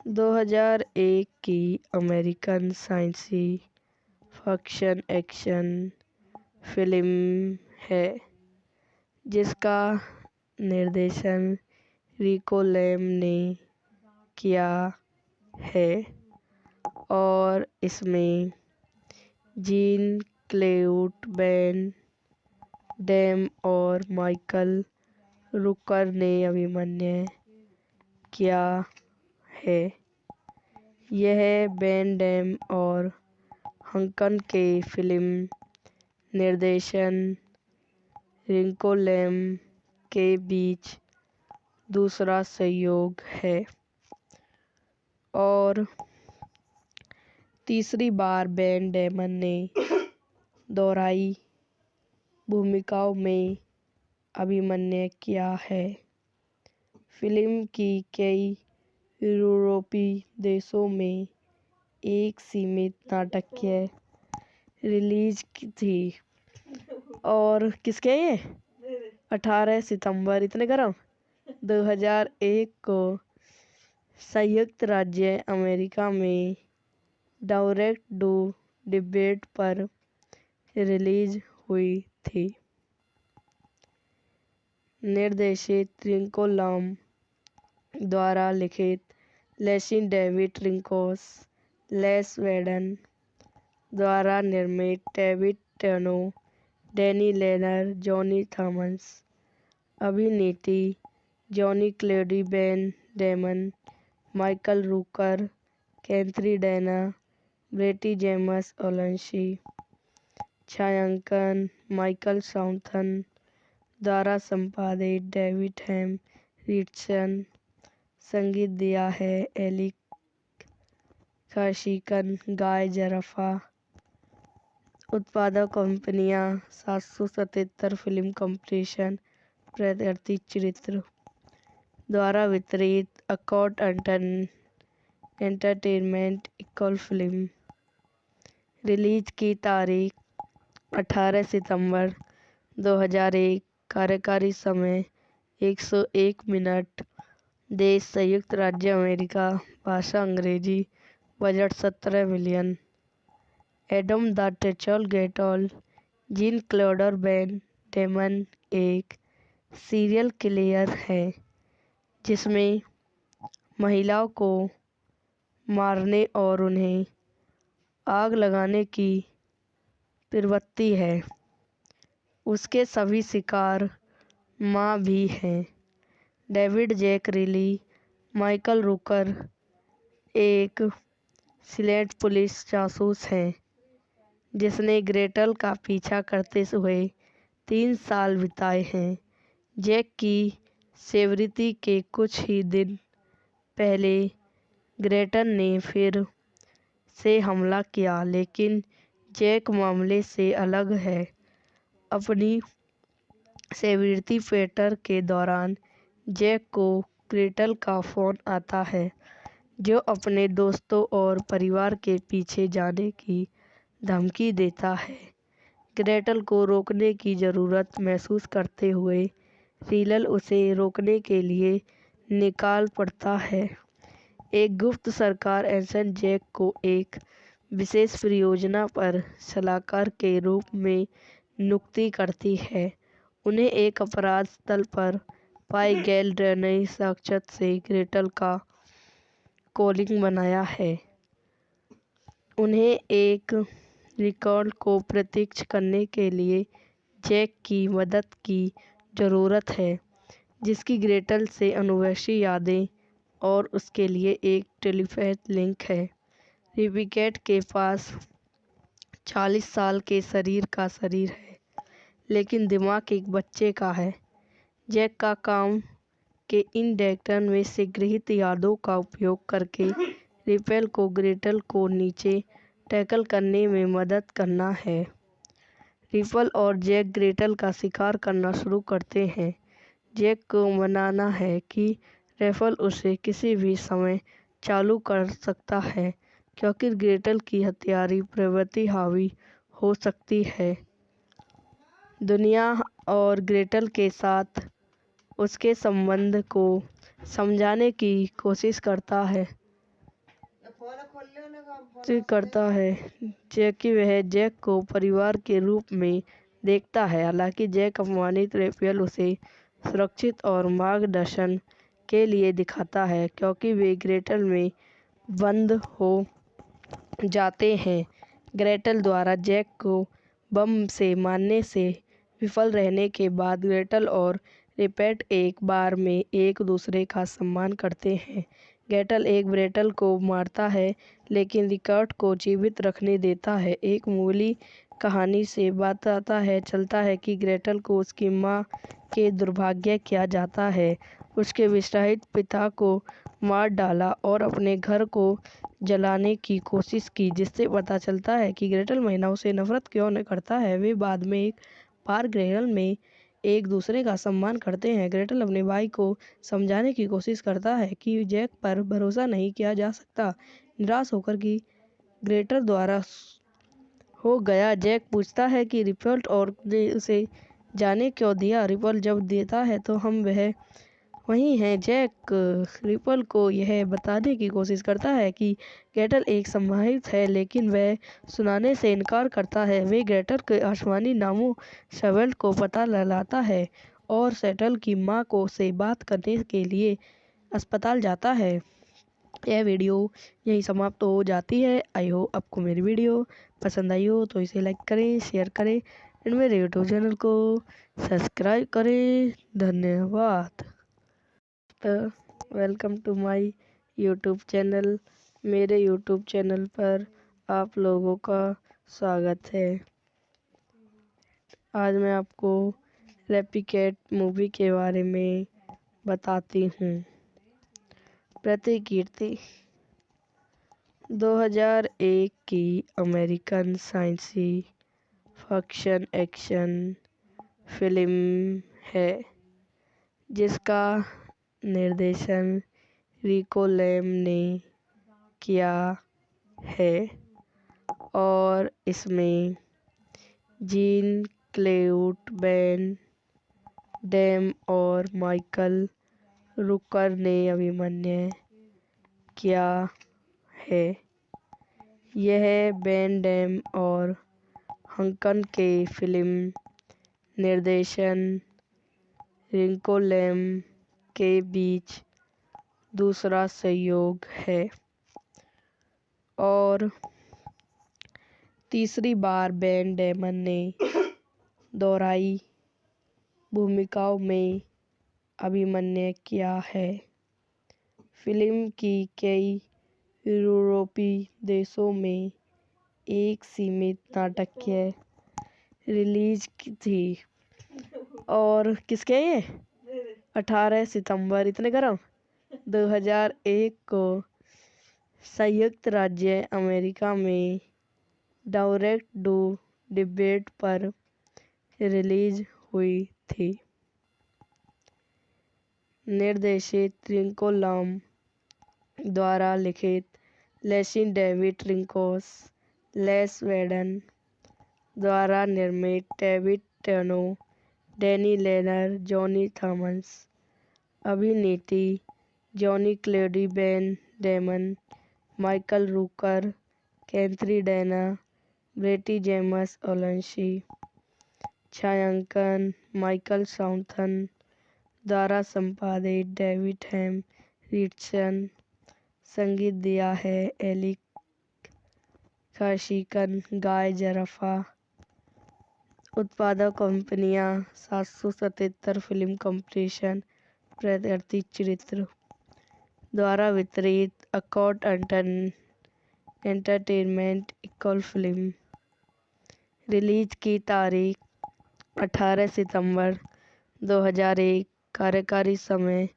2001 की अमेरिकन साइंसी फिक्शन एक्शन फिल्म है जिसका निर्देशन रिको लैम ने किया है और इसमें जीन क्लेड वैन डैम और माइकल रूकर ने अभिनय किया है। यह वैन डैम और हंकन के फिल्म निर्देशन रिको लैम के बीच दूसरा सहयोग है और तीसरी बार वैन डैमन ने दोहराई भूमिकाओं में अभिनय किया है। फिल्म की कई यूरोपीय देशों में एक सीमित नाटकीय रिलीज थी और किसके ये 18 सितंबर 2001 को संयुक्त राज्य अमेरिका में डायरेक्ट टू डिबेट पर रिलीज हुई थी। निर्देशित रिको लैम द्वारा लिखित लेसी डेविड रिंकोस लेस वेडन द्वारा निर्मित David टेनो Danny Lerner Johnny Thomas अभिनेत्री Jean Claude Van Damme Michael Rooker Catherine Dent pretty James ओलेंसी छायांकन माइकल साउथन द्वारा संपादित डेविड हेम रिचर्डसन संगीत दिया है एलिक काशिकन गाय जरफा उत्पादक कंपनियां 777 फिल्म कंपटीशन प्रत्यर्थी चरित्र द्वारा वितरित accord entertainment equal film release की तारीख 18 सितंबर 2001 कार्यकारी समय 101 मिनट देश संयुक्त राज्य अमेरिका भाषा अंग्रेजी बजट 17 मिलियन एडम द टेचल गेटॉल जीन क्लोडर वैन डेमन एक सीरियल किलर है जिसमें महिलाओं को मारने और उन्हें आग लगाने की प्रवृत्ति है। उसके सभी शिकार माँ भी हैं। डेविड जैक रिली माइकल रूकर एक सिलेक्ट पुलिस जासूस हैं जिसने ग्रेटल का पीछा करते हुए 3 साल बिताए हैं। जैक की सेवरिटी के कुछ ही दिन पहले ग्रेटल ने फिर से हमला किया, लेकिन जैक मामले से अलग है। अपनी सेवेरिटी पेटर के दौरान जैक को ग्रेटल का फ़ोन आता है, जो अपने दोस्तों और परिवार के पीछे जाने की धमकी देता है। ग्रेटल को रोकने की ज़रूरत महसूस करते हुए रीलल उसे रोकने के लिए निकाल पड़ता है। एक गुप्त सरकार एजेंट जैक को एक विशेष परियोजना पर सलाहकार के रूप में नियुक्ति करती है। उन्हें एक अपराध स्थल पर पाए गए डीएनए साक्ष्य से ग्रेटल का कॉलिंग बनाया है। उन्हें एक रिकॉर्ड को प्रत्यक्ष करने के लिए जैक की मदद की ज़रूरत है, जिसकी ग्रेटल से अनुवंशिक यादें और उसके लिए एक टेलीपैथ लिंक है। रिबिकेट के पास 40 साल के शरीर का शरीर है, लेकिन दिमाग एक बच्चे का है। जैक का काम के इन डेटा में से गृहीत यादों का उपयोग करके रिपेल को ग्रेटल को नीचे टैकल करने में मदद करना है। रिपल और जैक ग्रेटल का शिकार करना शुरू करते हैं। जैक को मनाना है कि रेफल उसे किसी भी समय चालू कर सकता है, क्योंकि ग्रेटल की हत्यारी प्रवृत्ति हावी हो सकती है। दुनिया और ग्रेटल के साथ उसके संबंध को समझाने की कोशिश करता है जबकि वह जैक को परिवार के रूप में देखता है। हालांकि जैक अपमानित रेफेल उसे सुरक्षित और मार्गदर्शन के लिए दिखाता है, क्योंकि वे ग्रेटल में बंद हो जाते हैं। ग्रेटल द्वारा जैक को बम से मारने से विफल रहने के बाद ग्रेटल और रिपेट एक बार में एक दूसरे का सम्मान करते हैं। ग्रेटल एक ग्रेटल को मारता है, लेकिन रिकॉर्ड को जीवित रखने देता है। एक मूली कहानी से बताता है चलता है कि ग्रेटल को उसकी माँ के दुर्भाग्य किया जाता है। उसके विवाहित पिता को मार डाला और अपने घर को जलाने की कोशिश की, जिससे पता चलता है कि ग्रेटल महिलाओं से नफरत क्यों न करता है। वे बाद में एक बार ग्रेटल में एक दूसरे का सम्मान करते हैं। ग्रेटल अपने भाई को समझाने की कोशिश करता है कि जैक पर भरोसा नहीं किया जा सकता। निराश होकर कि ग्रेटल द्वारा हो गया, जैक पूछता है कि रिपल और ने उसे जाने क्यों दिया। रिपल जब देता है तो हम वह वही हैं। जैक रिपल को यह बताने की कोशिश करता है कि ग्रेटल एक संभावित है, लेकिन वह सुनाने से इनकार करता है। वे ग्रेटल के आसमानी नामों सेवेल को पता लगाता है और सेटल की माँ को से बात करने के लिए अस्पताल जाता है। यह वीडियो यहीं समाप्त हो जाती है। आई होप आपको मेरी वीडियो पसंद आई हो तो इसे लाइक करें, शेयर करें और मेरे यूट्यूब चैनल को सब्सक्राइब करें। धन्यवाद। Welcome to my YouTube channel. मेरे यूट्यूब चैनल पर आप लोगों का स्वागत है। आज मैं आपको रेप्लिकेट मूवी के बारे में बताती हूँ। प्रतिकीर्ति 2001 की American science fiction action film है, जिसका निर्देशन रिको लैम ने किया है और इसमें जीन क्लेड वैन डैम और माइकल रूकर ने अभिनय किया है। यह वैन डैम और हंकन के फिल्म निर्देशन रिको लैम के बीच दूसरा सहयोग है और तीसरी बार वैन डैमन ने दोहराई भूमिकाओं में अभिनय किया है। फिल्म की कई यूरोपीय देशों में एक सीमित नाटकीय रिलीज थी और किसके ये 18 सितंबर 2001 को संयुक्त राज्य अमेरिका में डायरेक्ट टू डिबेट पर रिलीज हुई थी। निर्देशित रिंको लॉम द्वारा लिखित, लेसिन डेविड रिंकोस, लेस वेडन द्वारा निर्मित, David टेनो, Danny Lerner, Johnny Thomas. अभिनेत्री Jean Claude Van Damme, Michael Rooker, Catherine Dent, ब्रेटी जेमस ओलेंसी। छायांकन माइकल साउथन द्वारा संपादित, डेविड हेम रिचर्डसन। संगीत दिया है एली काशिकन, गाय जरफा। उत्पादक कंपनियां 777 फिल्म कंपटीशन प्रत्यर्थित चरित्र द्वारा वितरित, accord entertainment equal film. Release की तारीख 18 सितंबर 2001। कार्यकारी समय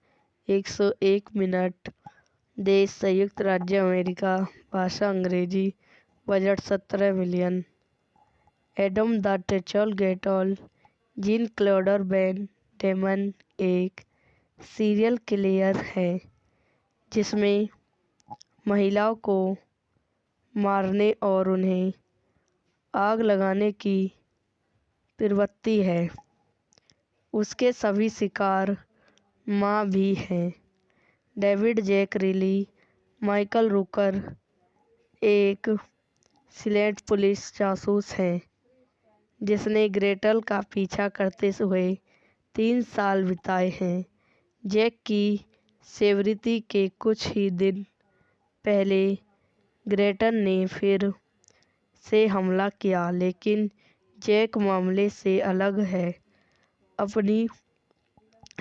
101 मिनट। देश संयुक्त राज्य अमेरिका। भाषा अंग्रेजी। Budget 17 million. एडम द टेचल गेटॉल। जीन क्लोडर बैन डेमन एक सीरियल किलर है जिसमें महिलाओं को मारने और उन्हें आग लगाने की प्रवृत्ति है। उसके सभी शिकार मां भी हैं। डेविड जैक रिली। माइकल रूकर एक सिलेक्ट पुलिस जासूस है जिसने ग्रेटल का पीछा करते हुए 3 साल बिताए हैं। जैक की सेवरिटी के कुछ ही दिन पहले ग्रेटल ने फिर से हमला किया, लेकिन जैक मामले से अलग है। अपनी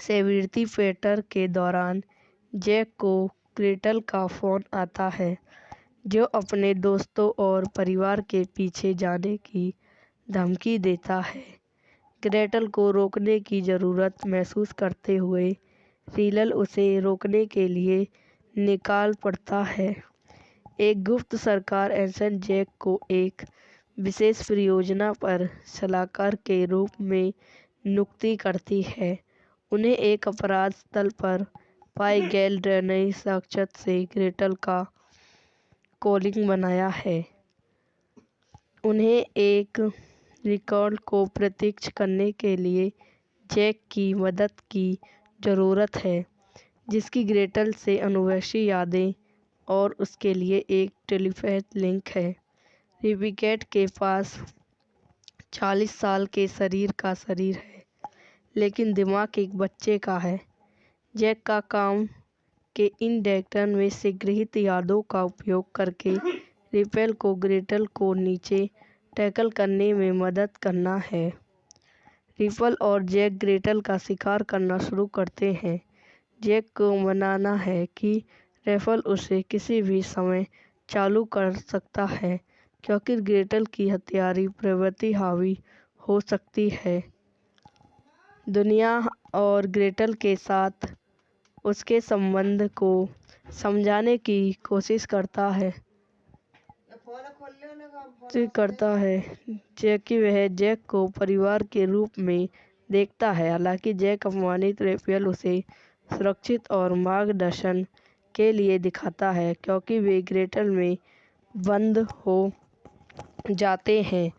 सेवरिटी पेटर के दौरान जैक को ग्रेटल का फोन आता है जो अपने दोस्तों और परिवार के पीछे जाने की धमकी देता है। ग्रेटल को रोकने की ज़रूरत महसूस करते हुए रीलल उसे रोकने के लिए निकाल पड़ता है। एक गुप्त सरकार एजेंट जैक को एक विशेष परियोजना पर सलाहकार के रूप में नियुक्ति करती है। उन्हें एक अपराध स्थल पर पाए गए डीएनए साक्ष्य से ग्रेटल का कॉलिंग बनाया है। उन्हें एक रिकॉर्ड को प्रत्यक्ष करने के लिए जैक की मदद की ज़रूरत है, जिसकी ग्रेटल से अनुवंशिक यादें और उसके लिए एक टेलीपैथ लिंक है। रिबिकेट के पास 40 साल के शरीर का शरीर है, लेकिन दिमाग एक बच्चे का है। जैक का काम के इन डेटा में से गृहीत यादों का उपयोग करके रिपेल को ग्रेटल को नीचे टैकल करने में मदद करना है। रिपल और जैक ग्रेटल का शिकार करना शुरू करते हैं। जैक को मनाना है कि रेफल उसे किसी भी समय चालू कर सकता है क्योंकि ग्रेटल की हत्यारी प्रवृत्ति हावी हो सकती है। दुनिया और ग्रेटल के साथ उसके संबंध को समझाने की कोशिश करता है जैकि वह जैक को परिवार के रूप में देखता है। हालांकि जैक अपमानित रेफेल उसे सुरक्षित और मार्गदर्शन के लिए दिखाता है क्योंकि वे ग्रेटल में बंद हो जाते हैं।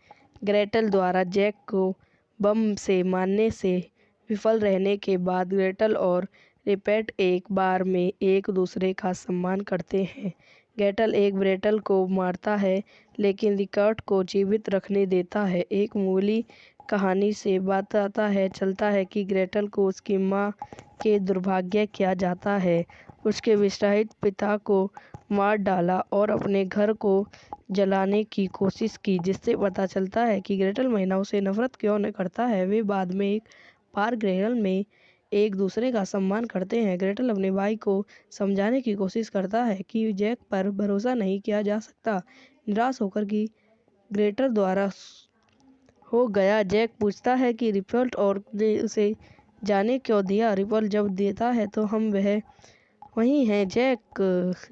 ग्रेटल द्वारा जैक को बम से मारने से विफल रहने के बाद ग्रेटल और रिपेट एक बार में एक दूसरे का सम्मान करते हैं। ग्रेटल एक ग्रेटल को मारता है लेकिन रिकॉर्ड को जीवित रखने देता है। एक मूली कहानी से बताता है चलता है कि ग्रेटल को उसकी मां के दुर्भाग्य किया जाता है, उसके विवाहित पिता को मार डाला और अपने घर को जलाने की कोशिश की, जिससे पता चलता है कि ग्रेटल महिलाओं से नफरत क्यों न करता है। वे बाद में एक बार ग्रेटल में एक दूसरे का सम्मान करते हैं। ग्रेटल अपने भाई को समझाने की कोशिश करता है कि जैक पर भरोसा नहीं किया जा सकता। निराश होकर कि ग्रेटल द्वारा हो गया, जैक पूछता है कि रिपल और ने उसे जाने क्यों दिया। रिपल जब देता है तो हम वह वहीं है जैक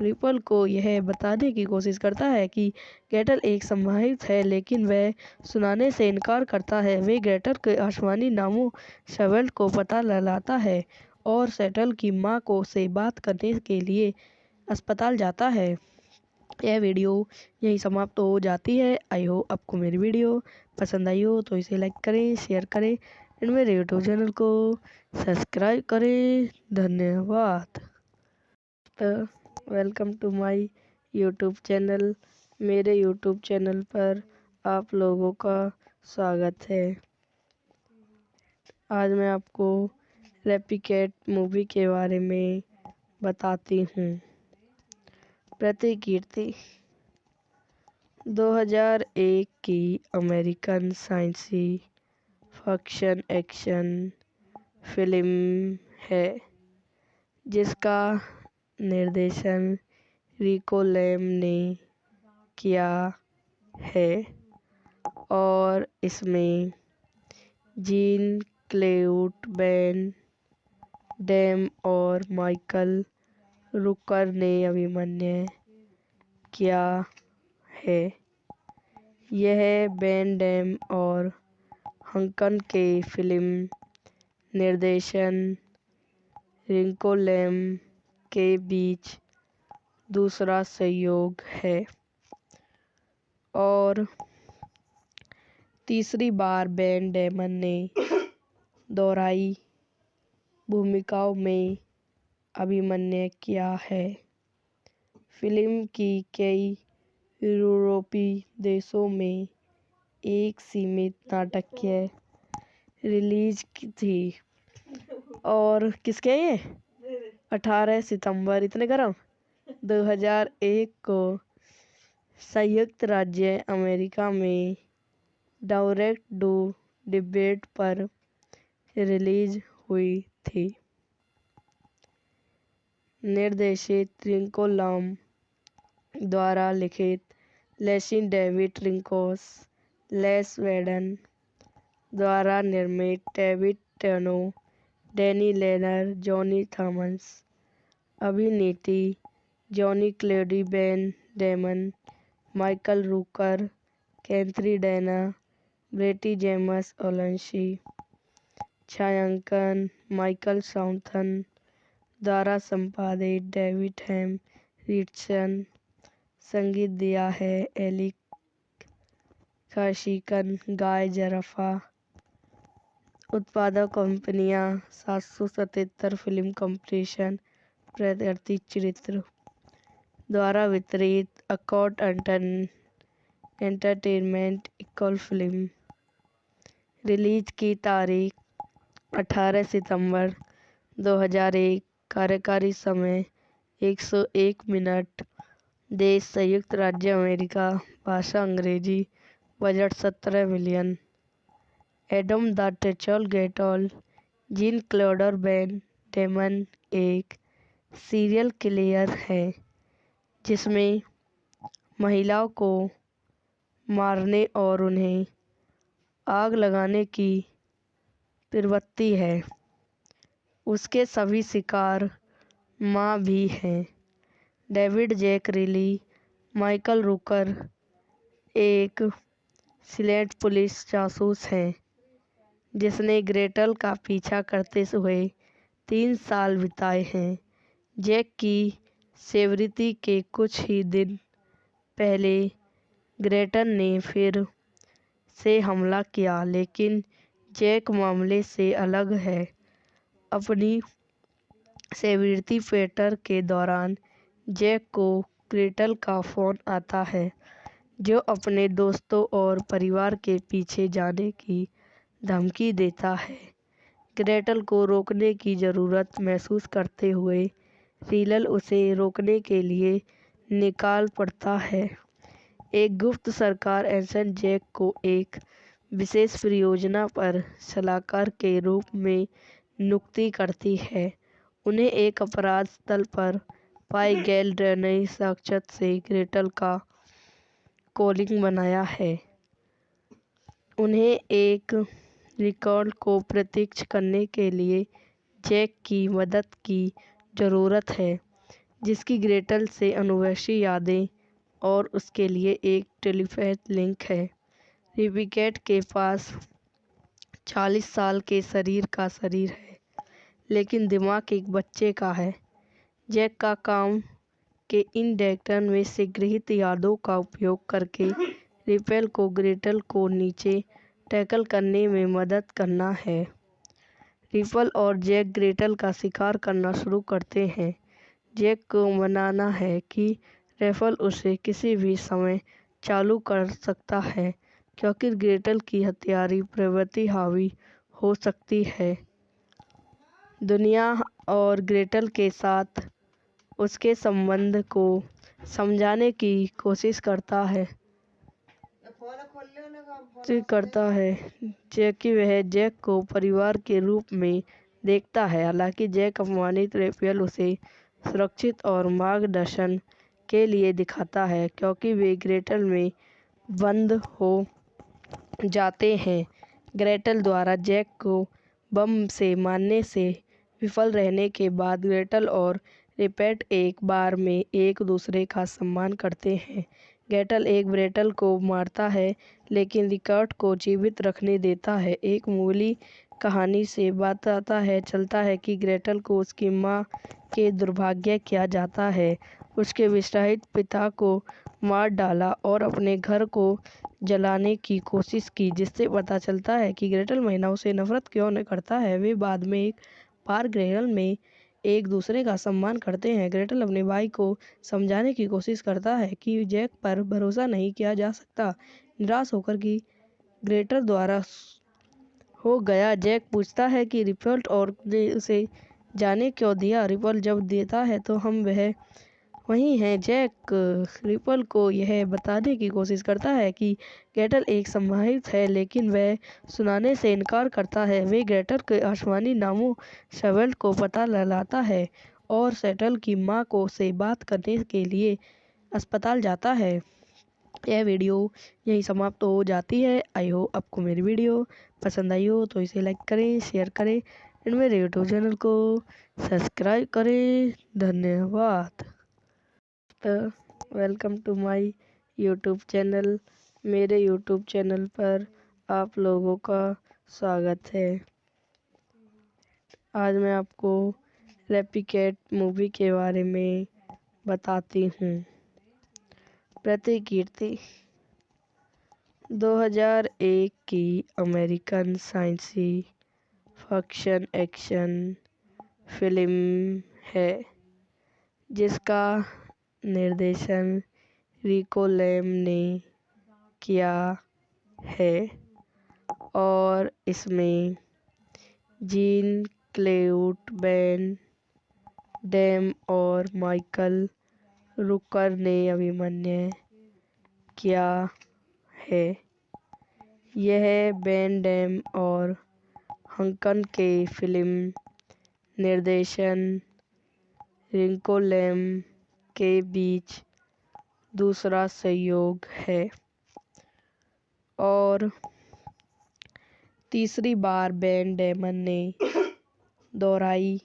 रिपल को यह बताने की कोशिश करता है कि ग्रेटल एक संभावित है, लेकिन वह सुनाने से इनकार करता है। वे ग्रेटल के आसमानी नामों सेवेल्ट को पता लगाता है और सेटल की माँ को से बात करने के लिए अस्पताल जाता है। यह वीडियो यहीं समाप्त हो जाती है। आई होप आपको मेरी वीडियो पसंद आई हो तो इसे लाइक करें, शेयर करें एंड मेरे यूट्यूब चैनल को सब्सक्राइब करें। धन्यवाद। Welcome to my YouTube channel. मेरे यूट्यूब चैनल पर आप लोगों का स्वागत है। आज मैं आपको रेप्लिकेट मूवी के बारे में बताती हूँ। प्रतिकीर्ति 2001 की अमेरिकन साइंसी फिक्शन एक्शन फिल्म है जिसका निर्देशन रिको लैम ने किया है और इसमें जीन क्लेड वैन डैम और माइकल रूकर ने अभिनय किया है। यह वैन डैम और हंकन के फिल्म निर्देशन रिको लैम के बीच दूसरा सहयोग है और तीसरी बार वैन डैमन ने दोहराई भूमिकाओं में अभिनय किया है। फिल्म की कई यूरोपीय देशों में एक सीमित नाटकीय रिलीज थी और किसके ये 18 सितंबर 2001 को संयुक्त राज्य अमेरिका में डायरेक्ट टू डिबेट पर रिलीज हुई थी। निर्देशित रिको लैम द्वारा लिखित लेसिन डेविड रिंकोस लेस वेडन द्वारा निर्मित David टेनो Danny Lerner Johnny Thomas अभिनेत्री Jean Claude Van Damme Michael Rooker Catherine Dent pretty James ओलेंसी छायांकन माइकल साउथन द्वारा संपादित डेविड हैम रिचर्डसन संगीत दिया है एली काशिकन गाय जरफा उत्पादक कंपनियां 777 फिल्म कंपटीशन प्रत्यर्थित चरित्र द्वारा वितरित accord entertainment equal film release की तारीख 18 सितंबर 2001 कार्यकारी समय 101 मिनट देश संयुक्त राज्य अमेरिका भाषा अंग्रेजी बजट 17 मिलियन एडम द टेचल गेटल जीन क्लोडर वैन डेमन एक सीरियल किलर है जिसमें महिलाओं को मारने और उन्हें आग लगाने की प्रवृत्ति है। उसके सभी शिकार माँ भी हैं। डेविड जैक रिली माइकल रूकर एक सिलेक्ट पुलिस जासूस हैं जिसने ग्रेटल का पीछा करते हुए 3 साल बिताए हैं। जैक की सेवरिटी के कुछ ही दिन पहले ग्रेटल ने फिर से हमला किया, लेकिन जैक मामले से अलग है। अपनी सेवरिटी पेटर के दौरान जैक को ग्रेटल का फ़ोन आता है जो अपने दोस्तों और परिवार के पीछे जाने की धमकी देता है। ग्रेटल को रोकने की ज़रूरत महसूस करते हुए रीलल उसे रोकने के लिए निकाल पड़ता है। एक गुप्त सरकार एजेंट जैक को एक विशेष परियोजना पर सलाहकार के रूप में नियुक्ति करती है। उन्हें एक अपराध स्थल पर पाए गए डीएनए साक्ष्य से ग्रेटल का कॉलिंग बनाया है। उन्हें एक रिकॉर्ड को प्रत्यक्ष करने के लिए जैक की मदद की ज़रूरत है। जिसकी ग्रेटल से अनूवैसी यादें और उसके लिए एक टेलीपैथ लिंक है। रिपिकेट के पास 40 साल के शरीर का शरीर है, लेकिन दिमाग एक बच्चे का है। जैक का काम के इन डेटा में से गृहीत यादों का उपयोग करके रिपेल को ग्रेटल को नीचे टैकल करने में मदद करना है। रिपल और जैक ग्रेटल का शिकार करना शुरू करते हैं। जैक को मनाना है कि रेफल उसे किसी भी समय चालू कर सकता है, क्योंकि ग्रेटल की हत्यारी प्रवृत्ति हावी हो सकती है। दुनिया और ग्रेटल के साथ उसके संबंध को समझाने की कोशिश करता है जबकि वह जैक को परिवार के रूप में देखता है। हालांकि जैक अपमानित रेफेल उसे सुरक्षित और मार्गदर्शन के लिए दिखाता है, क्योंकि वे ग्रेटल में बंद हो जाते हैं। ग्रेटल द्वारा जैक को बम से मारने से विफल रहने के बाद ग्रेटल और रिपेट एक बार में एक दूसरे का सम्मान करते हैं। ग्रेटल एक ब्रेटल को मारता है, लेकिन रिकर्ट को जीवित रखने देता है। एक मूली कहानी से बताता है चलता है कि ग्रेटल को उसकी माँ के दुर्भाग्य किया जाता है। उसके विस्तारित पिता को मार डाला और अपने घर को जलाने की कोशिश की, जिससे पता चलता है कि ग्रेटल महिलाओं से नफरत क्यों न करता है। वे बाद में एक बार ग्रेटल में एक दूसरे का सम्मान करते हैं। ग्रेटल अपने भाई को समझाने की कोशिश करता है कि जैक पर भरोसा नहीं किया जा सकता। निराश होकर कि ग्रेटल द्वारा हो गया, जैक पूछता है कि रिपल और ने उसे जाने क्यों दिया। रिपल जब देता है तो हम वह वही हैं। जैक रिपल को यह बताने की कोशिश करता है कि ग्रेटल एक संभावित है, लेकिन वह सुनाने से इनकार करता है। वे ग्रेटल के आसमानी नामों सेवेल्ट को पता लगाता है और सेटल की माँ को से बात करने के लिए अस्पताल जाता है। यह वीडियो यहीं समाप्त हो जाती है। आई होप आपको मेरी वीडियो पसंद आई हो तो इसे लाइक करें, शेयर करें और मेरे यूट्यूब चैनल को सब्सक्राइब करें। धन्यवाद। Welcome to my YouTube channel. मेरे यूट्यूब चैनल पर आप लोगों का स्वागत है। आज मैं आपको रेपिकेट मूवी के बारे में बताती हूँ। प्रतिकीर्ति 2001 की अमेरिकन साइंसी फिक्शन एक्शन फिल्म है, जिसका निर्देशन रिको लैम ने किया है और इसमें जीन क्लेड वैन डैम और माइकल रूकर ने अभिनय किया है। यह वैन डैम और हंकन के फिल्म निर्देशन रिको लैम के बीच दूसरा सहयोग है और तीसरी बार वैन डैमन ने दोहराई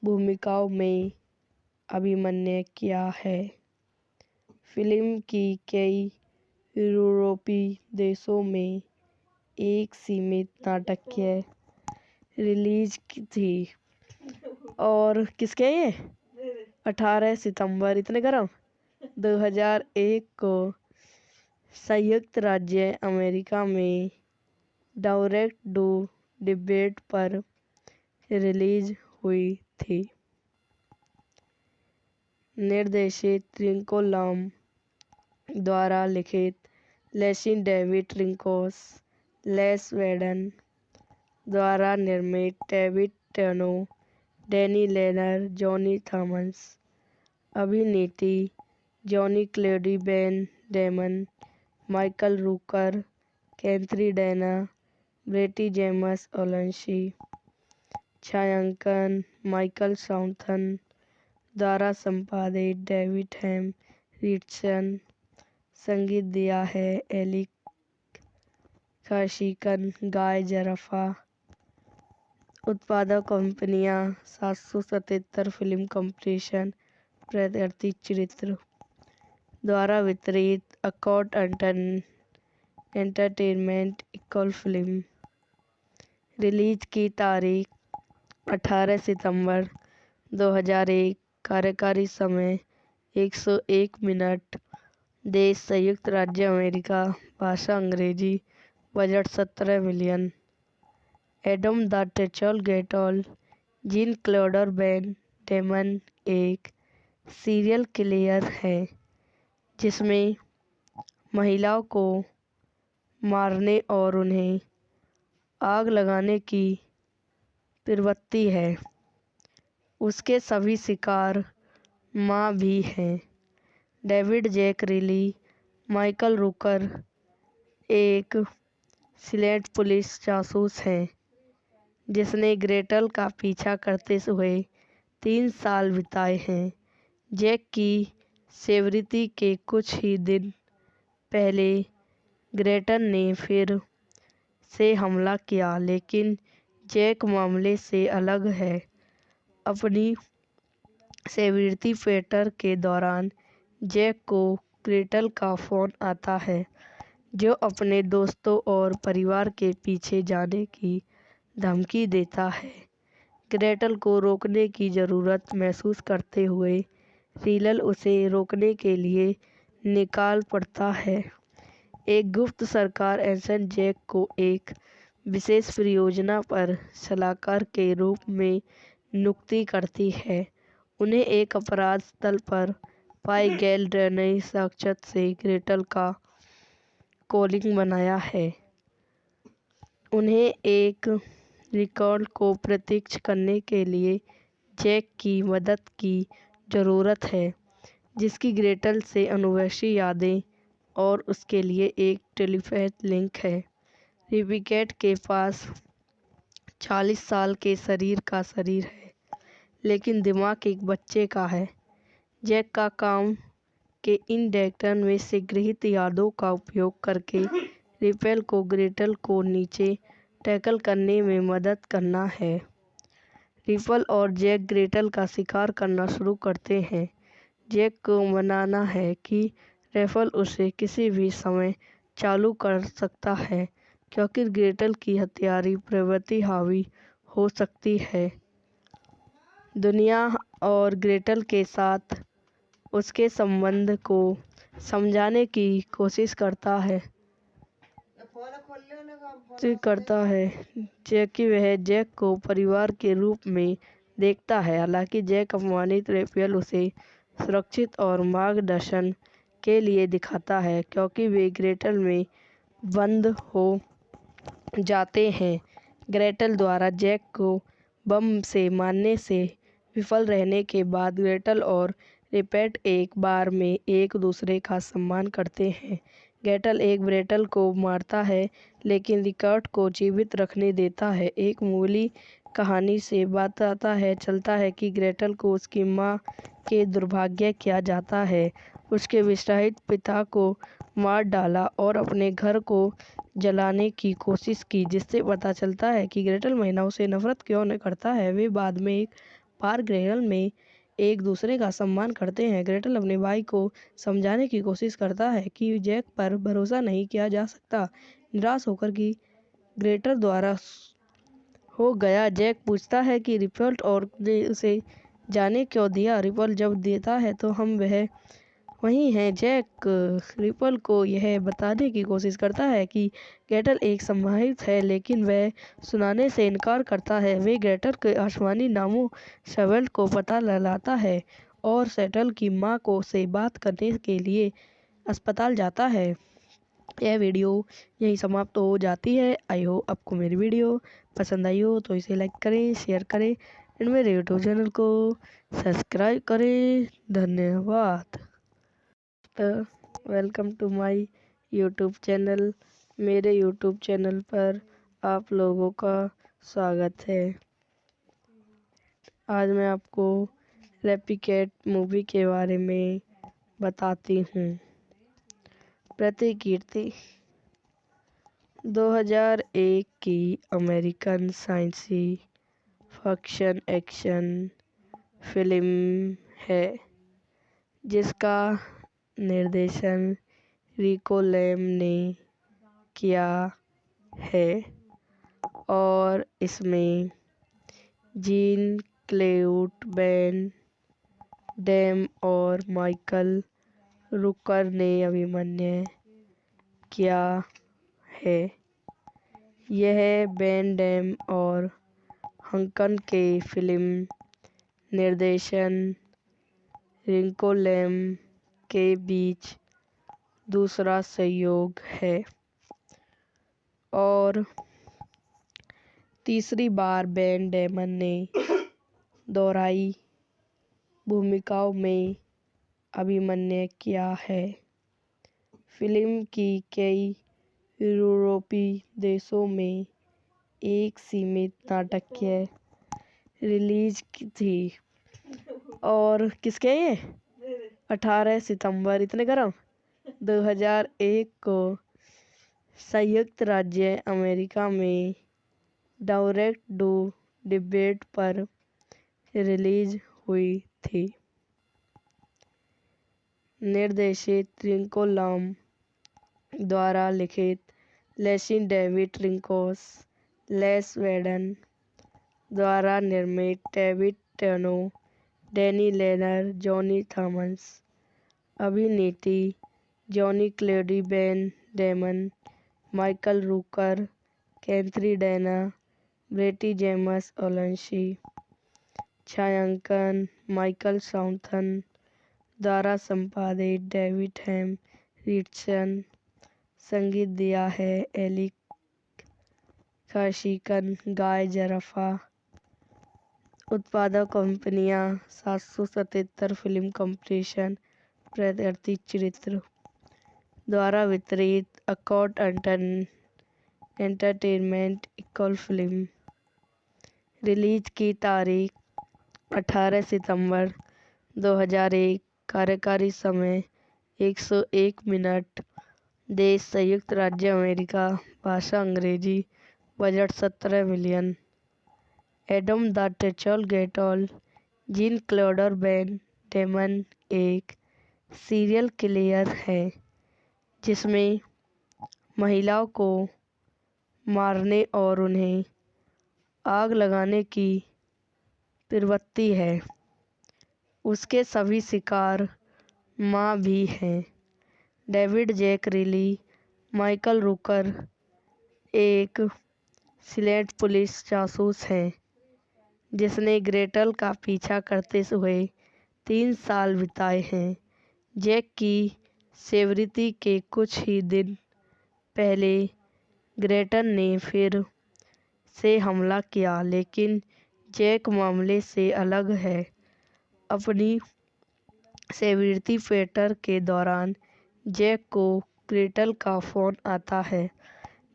भूमिकाओं में अभिनय किया है। फिल्म की कई यूरोपीय देशों में एक सीमित नाटकीय रिलीज थी और किसके ये 18 सितंबर 2001 को संयुक्त राज्य अमेरिका में डायरेक्ट टू डिबेट पर रिलीज हुई थी। निर्देशित रिको लैम द्वारा लिखित लेसी डेविड रिंकोस लेस वेडन द्वारा निर्मित David टेनो Danny Lerner Johnny Thomas अभिनेत्री Jean Claude Van Damme Michael Rooker Catherine Dent pretty James ओलेंसी छायांकन माइकल साउथन द्वारा संपादित डेविड हेम रिचर्डसन संगीत दिया है एली खाशिकन गाय जरफा उत्पादक कंपनियां 777 फिल्म कंपटीशन प्रदर्शित चरित्र द्वारा वितरित accord entertainment equal film. Release की तारीख 18 सितंबर 2001। कार्यकारी समय 101 मिनट। देश संयुक्त राज्य अमेरिका। भाषा अंग्रेजी। Budget 17 million. एडम द टेचल गेटॉल। जीन क्लोडर बैन डेमन एक सीरियल किलर है जिसमें महिलाओं को मारने और उन्हें आग लगाने की प्रवृत्ति है। उसके सभी शिकार माँ भी हैं। डेविड जैक रिली। माइकल रूकर एक सिलेक्ट पुलिस जासूस हैं जिसने ग्रेटल का पीछा करते हुए 3 साल बिताए हैं। जैक की सेवरिटी के कुछ ही दिन पहले ग्रेटल ने फिर से हमला किया, लेकिन जैक मामले से अलग है। अपनी सेवरिटी पेटर के दौरान जैक को ग्रेटल का फ़ोन आता है जो अपने दोस्तों और परिवार के पीछे जाने की धमकी देता है। ग्रेटल को रोकने की ज़रूरत महसूस करते हुए रीलल उसे रोकने के लिए निकाल पड़ता है। एक गुप्त सरकार एजेंट जैक को एक विशेष परियोजना पर सलाहकार के रूप में नियुक्ति करती है। उन्हें एक अपराध स्थल पर पाए गए डीएनए साक्ष्य से ग्रेटल का कॉलिंग बनाया है। उन्हें एक रिकॉर्ड को प्रत्यक्ष करने के लिए जैक की मदद की ज़रूरत है जिसकी ग्रेटल से अनूठी यादें और उसके लिए एक टेलीपैथ लिंक है। रिबिकेट के पास 40 साल के शरीर का शरीर है लेकिन दिमाग एक बच्चे का है। जैक का काम के इन डेटा में से गृहीत यादों का उपयोग करके रिपेल को ग्रेटल को नीचे टैकल करने में मदद करना है। रिपल और जैक ग्रेटल का शिकार करना शुरू करते हैं। जैक को मनाना है कि रेफल उसे किसी भी समय चालू कर सकता है क्योंकि ग्रेटल की हत्यारी प्रवृत्ति हावी हो सकती है। दुनिया और ग्रेटल के साथ उसके संबंध को समझाने की कोशिश करता है जबकि वह जैक को परिवार के रूप में देखता है। हालांकि जैक अपमानित रेफेल उसे सुरक्षित और मार्गदर्शन के लिए दिखाता है क्योंकि वे ग्रेटल में बंद हो जाते हैं। ग्रेटल द्वारा जैक को बम से मारने से विफल रहने के बाद ग्रेटल और रिपेट एक बार में एक दूसरे का सम्मान करते हैं। ग्रेटल एक ग्रेटल को मारता है लेकिन रिकॉर्ड को जीवित रखने देता है। एक मूली कहानी से बताता है चलता है कि ग्रेटल को उसकी माँ के दुर्भाग्य किया जाता है। उसके विवाहित पिता को मार डाला और अपने घर को जलाने की कोशिश की, जिससे पता चलता है कि ग्रेटल महिलाओं से नफरत क्यों न करता है। वे बाद में एक बार ग्रेटल में एक दूसरे का सम्मान करते हैं। ग्रेटल अपने भाई को समझाने की कोशिश करता है कि जैक पर भरोसा नहीं किया जा सकता। निराश होकर कि ग्रेटल द्वारा हो गया, जैक पूछता है कि रिपल और ने उसे जाने क्यों दिया। रिपल जब देता है तो हम वह वही हैं। जैक रिपल को यह बताने की कोशिश करता है कि ग्रेटल एक संभावित है लेकिन वह सुनाने से इनकार करता है। वे ग्रेटल के आसमानी नामों सेटल को पता लगाता है और सेटल की माँ को से बात करने के लिए अस्पताल जाता है। यह वीडियो यहीं समाप्त हो जाती है। आई होप आपको मेरी वीडियो पसंद आई हो तो इसे लाइक करें, शेयर करें और मेरे यूट्यूब चैनल को सब्सक्राइब करें। धन्यवाद। Welcome to my YouTube channel. मेरे यूट्यूब चैनल पर आप लोगों का स्वागत है। आज मैं आपको रेप्लिकेट मूवी के बारे में बताती हूँ। प्रतिकीर्ति 2001 की American science fiction action film है जिसका निर्देशन रिको लैम ने किया है और इसमें जीन क्लेड वैन डैम और माइकल रूकर ने अभिनय किया है। यह वैन डैम और हंकन के फिल्म निर्देशन रिको लैम के बीच दूसरा सहयोग है और तीसरी बार वैन डैमन ने दोहराई भूमिकाओं में अभिनय किया है। फिल्म की कई यूरोपीय देशों में एक सीमित नाटकीय रिलीज थी और किसके ये 18 सितंबर इतने गरम 2001 को संयुक्त राज्य अमेरिका में डायरेक्ट टू डिबेट पर रिलीज हुई थी। निर्देशित रिको लैम द्वारा लिखित लेसी डेविड रिंकोस लेस वेडन द्वारा निर्मित David टेनो Danny Lerner Johnny Thomas अभिनेत्री Jean Claude Van Damme Michael Rooker Catherine Dent ब्रेटी जेम्स ओलेंसी छायांकन माइकल साउथन द्वारा संपादित डेविड हेम रिचर्डसन संगीत दिया है एली खाशिकन गाय जरफा उत्पादक कंपनियां 777 फिल्म कंपटीशन प्रत्यर्थित चरित्र द्वारा वितरित accord entertainment equal film release की तारीख 18 सितंबर 2001 कार्यकारी समय 101 मिनट देश संयुक्त राज्य अमेरिका भाषा अंग्रेजी बजट 17 मिलियन एडम द टेचल गेटल जीन क्लोडर वैन डेमन एक सीरियल किलर है जिसमें महिलाओं को मारने और उन्हें आग लगाने की प्रवृत्ति है। उसके सभी शिकार माँ भी हैं। डेविड जैक रिली माइकल रूकर एक सिलेक्ट पुलिस जासूस हैं जिसने ग्रेटल का पीछा करते हुए 3 साल बिताए हैं। जैक की सेवरिटी के कुछ ही दिन पहले ग्रेटल ने फिर से हमला किया लेकिन जैक मामले से अलग है। अपनी सेवरिटी पेटर के दौरान जैक को ग्रेटल का फ़ोन आता है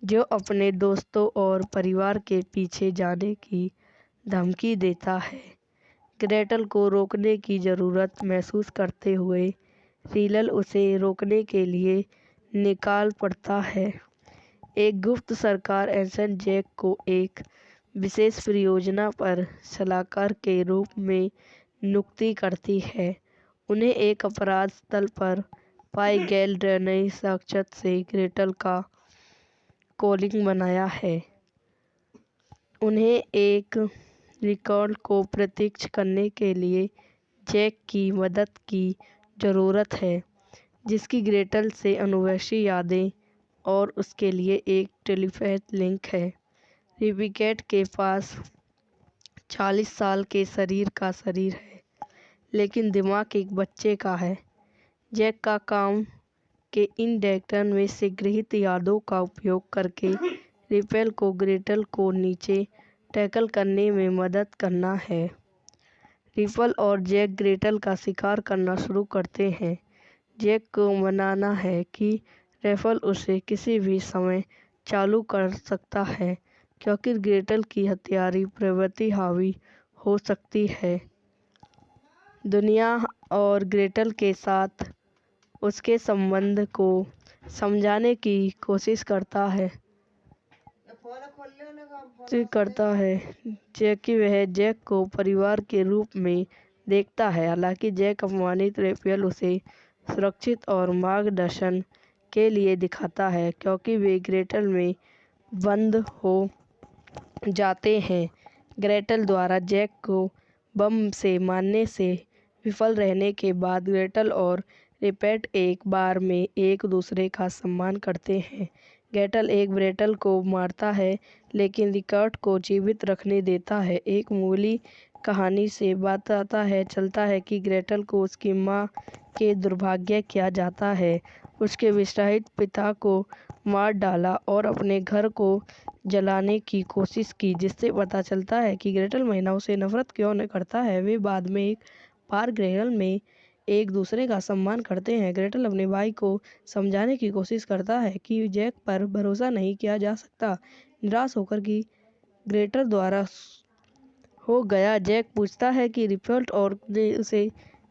जो अपने दोस्तों और परिवार के पीछे जाने की धमकी देता है। ग्रेटल को रोकने की ज़रूरत महसूस करते हुए रीलल उसे रोकने के लिए निकाल पड़ता है। एक गुप्त सरकार एजेंट जैक को एक विशेष परियोजना पर सलाहकार के रूप में नियुक्ति करती है। उन्हें एक अपराध स्थल पर पाए गए डीएनए साक्ष्य से ग्रेटल का कॉलिंग बनाया है। उन्हें एक रिकॉर्ड को प्रत्यक्ष करने के लिए जैक की मदद की ज़रूरत है जिसकी ग्रेटल से अनुवंशिक यादें और उसके लिए एक टेलीपैथ लिंक है। रिबिकेट के पास 40 साल के शरीर का शरीर है लेकिन दिमाग एक बच्चे का है। जैक का काम के इन डेटा में से गृहीत यादों का उपयोग करके रिपेल को ग्रेटल को नीचे टैकल करने में मदद करना है। रिपल और जैक ग्रेटल का शिकार करना शुरू करते हैं। जैक को मनाना है कि रेफल उसे किसी भी समय चालू कर सकता है क्योंकि ग्रेटल की हत्यारी प्रवृत्ति हावी हो सकती है। दुनिया और ग्रेटल के साथ उसके संबंध को समझाने की कोशिश करता है जैक कि वह जैक को परिवार के रूप में देखता है। हालांकि जैक अपमानित रेफेल उसे सुरक्षित और मार्गदर्शन के लिए दिखाता है क्योंकि वे ग्रेटल में बंद हो जाते हैं। ग्रेटल द्वारा जैक को बम से मारने से विफल रहने के बाद ग्रेटल और रिपेट एक बार में एक दूसरे का सम्मान करते हैं। ग्रेटल एक ग्रेटल को मारता है लेकिन रिकर्ट को जीवित रखने देता है। एक मूली कहानी से बताता है चलता है कि ग्रेटल को उसकी माँ के दुर्भाग्य किया जाता है, उसके विवाहित पिता को मार डाला और अपने घर को जलाने की कोशिश की, जिससे पता चलता है कि ग्रेटल महिलाओं से नफरत क्यों न करता है। वे बाद में एक बार ग्रेटल में एक दूसरे का सम्मान करते हैं। ग्रेटल अपने भाई को समझाने की कोशिश करता है कि जैक पर भरोसा नहीं किया जा सकता। निराश होकर कि ग्रेटल द्वारा हो गया, जैक पूछता है कि रिपल और ने उसे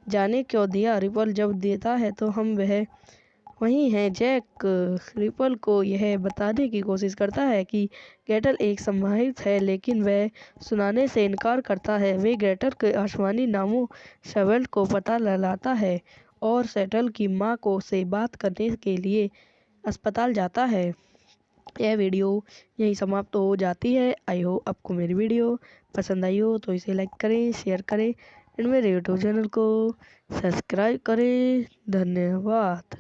जाने क्यों दिया। रिपल जब देता है तो हम वह वही हैं। जैक रिपल को यह बताने की कोशिश करता है कि ग्रेटल एक सम्मानित है लेकिन वह सुनाने से इनकार करता है। वे ग्रेटल के आसमानी नामों सेटल को पता लगाता है और सेटल की माँ को से बात करने के लिए अस्पताल जाता है। यह वीडियो यहीं समाप्त हो जाती है। आई होप आपको मेरी वीडियो पसंद आई हो तो इसे लाइक करें, शेयर करें और मेरे यूट्यूब चैनल को सब्सक्राइब करें। धन्यवाद।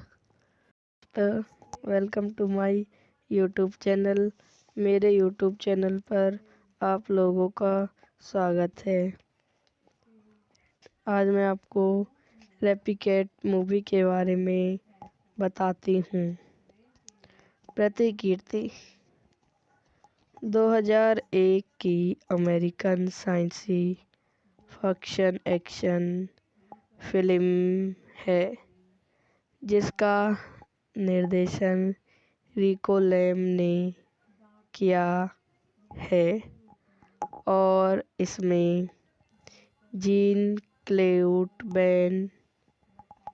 Welcome to my YouTube channel. मेरे यूट्यूब चैनल पर आप लोगों का स्वागत है। आज मैं आपको रेप्लिकेट मूवी के बारे में बताती हूँ। प्रतिकीर्ति 2001 की अमेरिकन साइंसी फिक्शन एक्शन फिल्म है जिसका निर्देशन रिको लैम ने किया है और इसमें जीन क्लेड वैन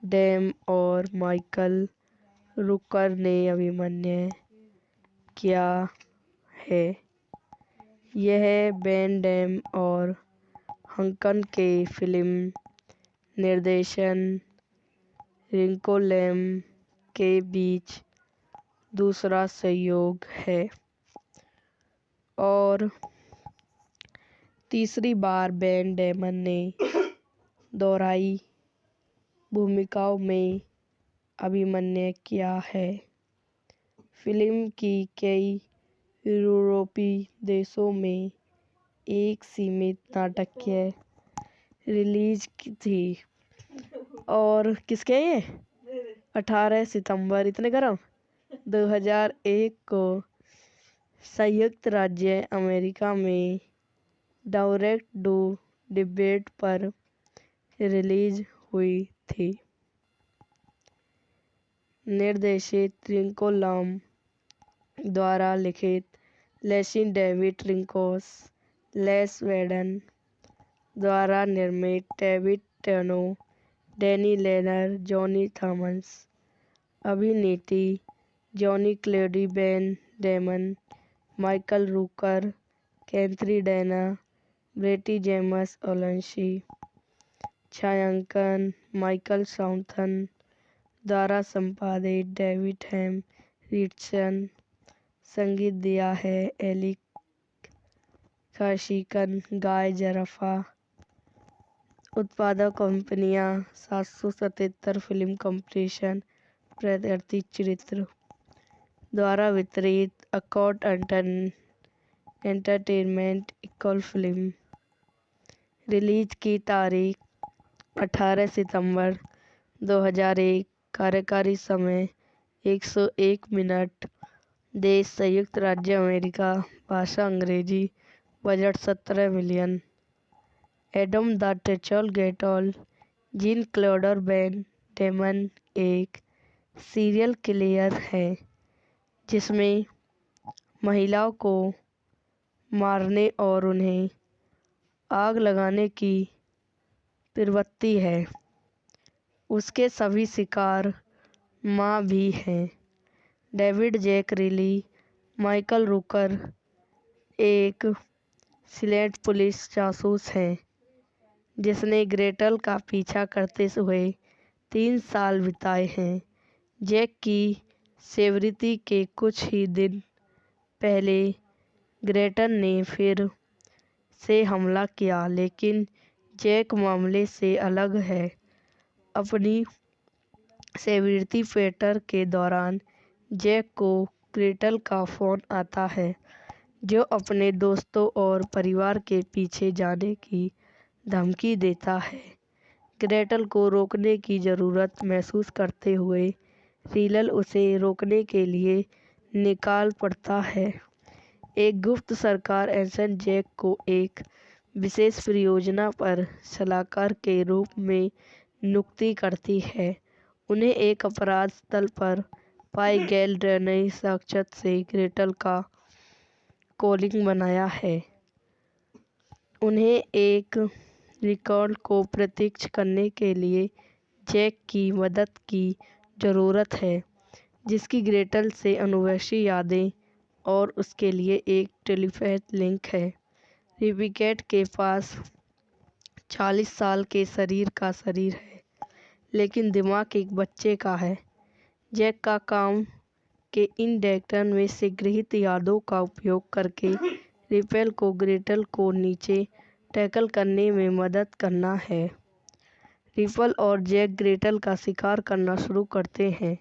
डैम और माइकल रूकर ने अभिनय किया है। यह वैन डैम और हंकन के फिल्म निर्देशन रिको लैम के बीच दूसरा सहयोग है और तीसरी बार वैन डैमन ने दोहराई भूमिकाओं में अभिनय किया है। फिल्म की कई यूरोपीय देशों में एक सीमित नाटकीय रिलीज थी और किसके ये 18 सितंबर 2001 को संयुक्त राज्य अमेरिका में डायरेक्ट टू डिवीडी पर रिलीज हुई थी। निर्देशित रिको लैम द्वारा लिखित लेसी डेविड रिंकोस लेस वेडन द्वारा निर्मित David टेनो Danny Lerner Johnny Thomas अभिनेत्री Jean Claude Van Damme Michael Rooker Catherine Dent ब्रेटी जेम्स ओलेंसी छायांकन माइकल साउथन द्वारा संपादित डेविड हेम रिचर्डसन संगीत दिया है एली काशिकन गाय जरफा उत्पादक कंपनियां 777 फिल्म कंपटीशन प्रत्यर्थी चरित्र द्वारा वितरित accord entertainment equal film release की तारीख 18 सितंबर 2001 कार्यकारी समय 101 मिनट देश संयुक्त राज्य अमेरिका भाषा अंग्रेजी बजट 17 मिलियन एडम द टेचल गेटल जीन क्लोडर वैन डैमन एक सीरियल किलर है जिसमें महिलाओं को मारने और उन्हें आग लगाने की प्रवृत्ति है। उसके सभी शिकार माँ भी हैं। डेविड जैक रिली माइकल रूकर एक सिलेक्ट पुलिस जासूस हैं जिसने ग्रेटल का पीछा करते हुए 3 साल बिताए हैं। जैक की सेवरिटी के कुछ ही दिन पहले ग्रेटल ने फिर से हमला किया, लेकिन जैक मामले से अलग है। अपनी सेवरिटी पेटर के दौरान जैक को ग्रेटल का फ़ोन आता है, जो अपने दोस्तों और परिवार के पीछे जाने की धमकी देता है। ग्रेटल को रोकने की ज़रूरत महसूस करते हुए रीलल उसे रोकने के लिए निकाल पड़ता है। एक गुप्त सरकार एजेंट जैक को एक विशेष परियोजना पर सलाहकार के रूप में नियुक्ति करती है। उन्हें एक अपराध स्थल पर पाए गए डीएनए साक्ष्य से ग्रेटल का कॉलिंग बनाया है। उन्हें एक रिकॉर्ड को प्रत्यक्ष करने के लिए जैक की मदद की ज़रूरत है, जिसकी ग्रेटल से अनुवंशिक यादें और उसके लिए एक टेलीपैथ लिंक है। रिबिकेट के पास 40 साल के शरीर का शरीर है, लेकिन दिमाग एक बच्चे का है। जैक का काम के इन डेटा में से गृहीत यादों का उपयोग करके रिपेल को ग्रेटल को नीचे टैकल करने में मदद करना है। रिपल और जैक ग्रेटल का शिकार करना शुरू करते हैं।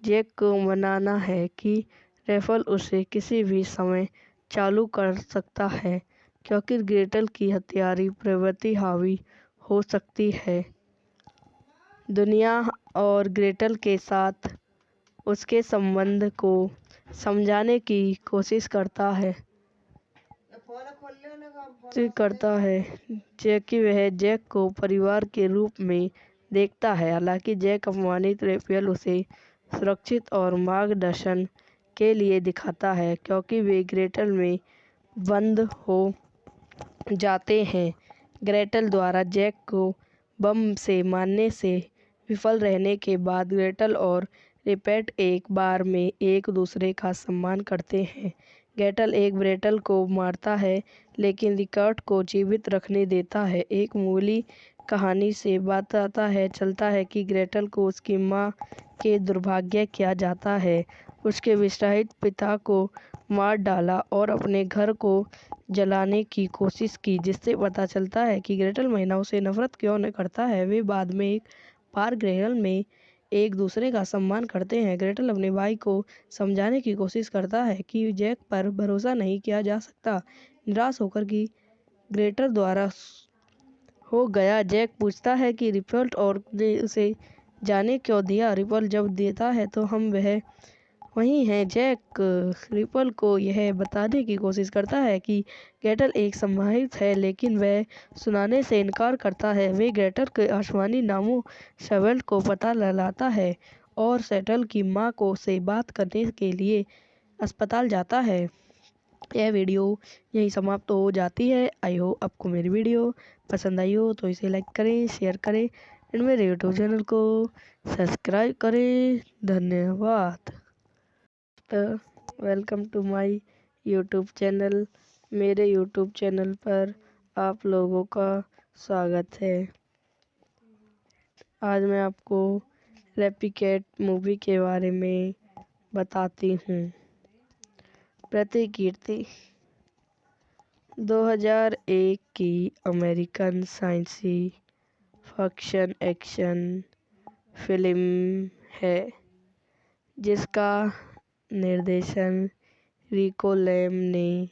जैक को मनाना है कि रेफल उसे किसी भी समय चालू कर सकता है, क्योंकि ग्रेटल की हत्यारी प्रवृत्ति हावी हो सकती है। दुनिया और ग्रेटल के साथ उसके संबंध को समझाने की कोशिश करता है जबकि वह जैक को परिवार के रूप में देखता है। हालांकि जैक अपमानित रेफेल उसे सुरक्षित और मार्गदर्शन के लिए दिखाता है, क्योंकि वे ग्रेटल में बंद हो जाते हैं। ग्रेटल द्वारा जैक को बम से मारने से विफल रहने के बाद ग्रेटल और रिपेट एक बार में एक दूसरे का सम्मान करते हैं। ग्रेटल एक ग्रेटल को मारता है, लेकिन रिकॉर्ड को जीवित रखने देता है। एक मूली कहानी से बताता है चलता है कि ग्रेटल को उसकी माँ के दुर्भाग्य किया जाता है, उसके विवाहित पिता को मार डाला और अपने घर को जलाने की कोशिश की, जिससे पता चलता है कि ग्रेटल महिलाओं से नफरत क्यों न करता है। वे बाद में एक बार ग्रेटल में एक दूसरे का सम्मान करते हैं। ग्रेटल अपने भाई को समझाने की कोशिश करता है कि जैक पर भरोसा नहीं किया जा सकता। निराश होकर कि ग्रेटल द्वारा हो गया, जैक पूछता है कि रिपल और ने उसे जाने क्यों दिया। रिपल जब देता है तो हम वह वही हैं। जैक रिपल को यह बताने की कोशिश करता है कि ग्रेटल एक संभावित है, लेकिन वह सुनाने से इनकार करता है। वे ग्रेटल के आसमानी नामों सेवेल्ट को पता लगाता है और सेटल की माँ को से बात करने के लिए अस्पताल जाता है। यह वीडियो यहीं समाप्त हो जाती है। आई होप आपको मेरी वीडियो पसंद आई हो तो इसे लाइक करें, शेयर करें और मेरे यूट्यूब चैनल को सब्सक्राइब करें। धन्यवाद। Welcome to my YouTube channel. मेरे यूट्यूब चैनल पर आप लोगों का स्वागत है। आज मैं आपको रेप्लिकेट मूवी के बारे में बताती हूँ। प्रतिकीर्ति 2001 की American science fiction action film है, जिसका निर्देशन रिको लैम ने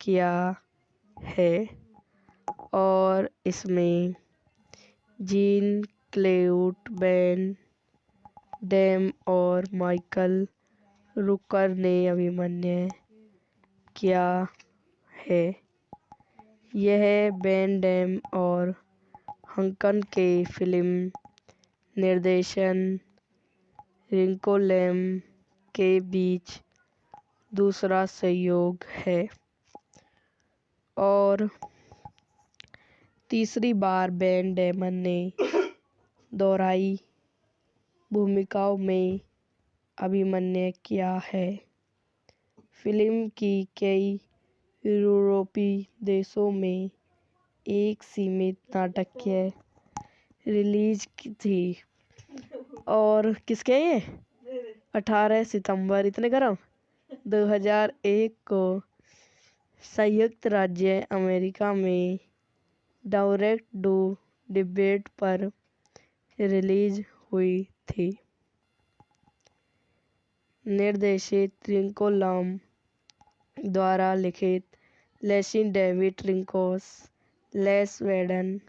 किया है और इसमें जीन क्लेड वैन डैम और माइकल रूकर ने अभिनय किया है। यह वैन डैम और हंकन के फिल्म निर्देशन रिको लैम के बीच दूसरा सहयोग है और तीसरी बार वैन डैमन ने दोहराई भूमिकाओं में अभिनय किया है। फिल्म की कई यूरोपीय देशों में एक सीमित नाटकीय रिलीज की थी। और किसके ये 18 सितंबर इतने गरम 2001 को संयुक्त राज्य अमेरिका में डायरेक्ट टू डिबेट पर रिलीज हुई थी। निर्देशित रिंको लम द्वारा लिखित लेसिन डेविड रिंकोस लेस वेडन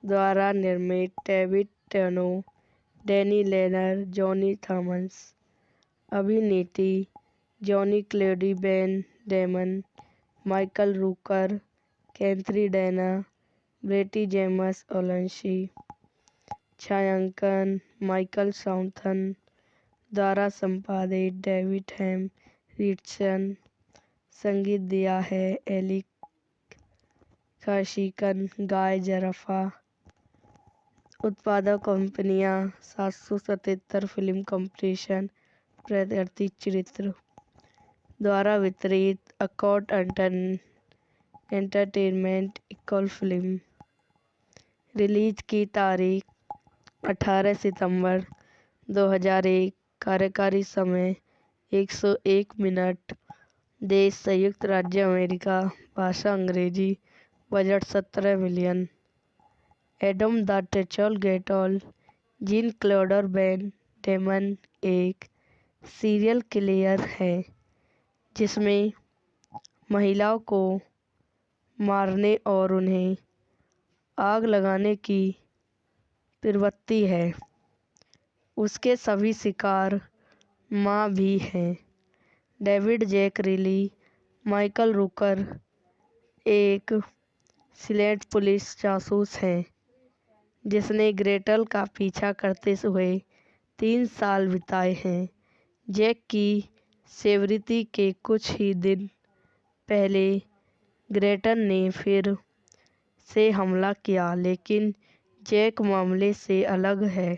द्वारा निर्मित David टेनो Danny Lerner Johnny Thomas अभिनेत्री Jean Claude Van Damme Michael Rooker Catherine Dent ब्रेटी जेमस ओलेंसी छायांकन माइकल साउथन द्वारा संपादित डेविड हेम रिचर्डसन संगीत दिया है एली काशिकन गाय जरफा उत्पादक कंपनियां 777 फिल्म कंपटीशन प्रत्यर्थी चरित्र द्वारा वितरित accord entertainment equal film release की तारीख 18 सितंबर 2001 कार्यकारी समय 101 मिनट देश संयुक्त राज्य अमेरिका भाषा अंग्रेजी बजट 17 मिलियन एडम द टेचल गेटॉल जीन क्लोडर बेन डेमन एक सीरियल किलर है जिसमें महिलाओं को मारने और उन्हें आग लगाने की प्रवृत्ति है। उसके सभी शिकार माँ भी हैं। डेविड जैक रिली माइकल रूकर एक सिलेक्ट पुलिस जासूस हैं जिसने ग्रेटल का पीछा करते हुए 3 साल बिताए हैं। जैक की सेवरिटी के कुछ ही दिन पहले ग्रेटल ने फिर से हमला किया, लेकिन जैक मामले से अलग है।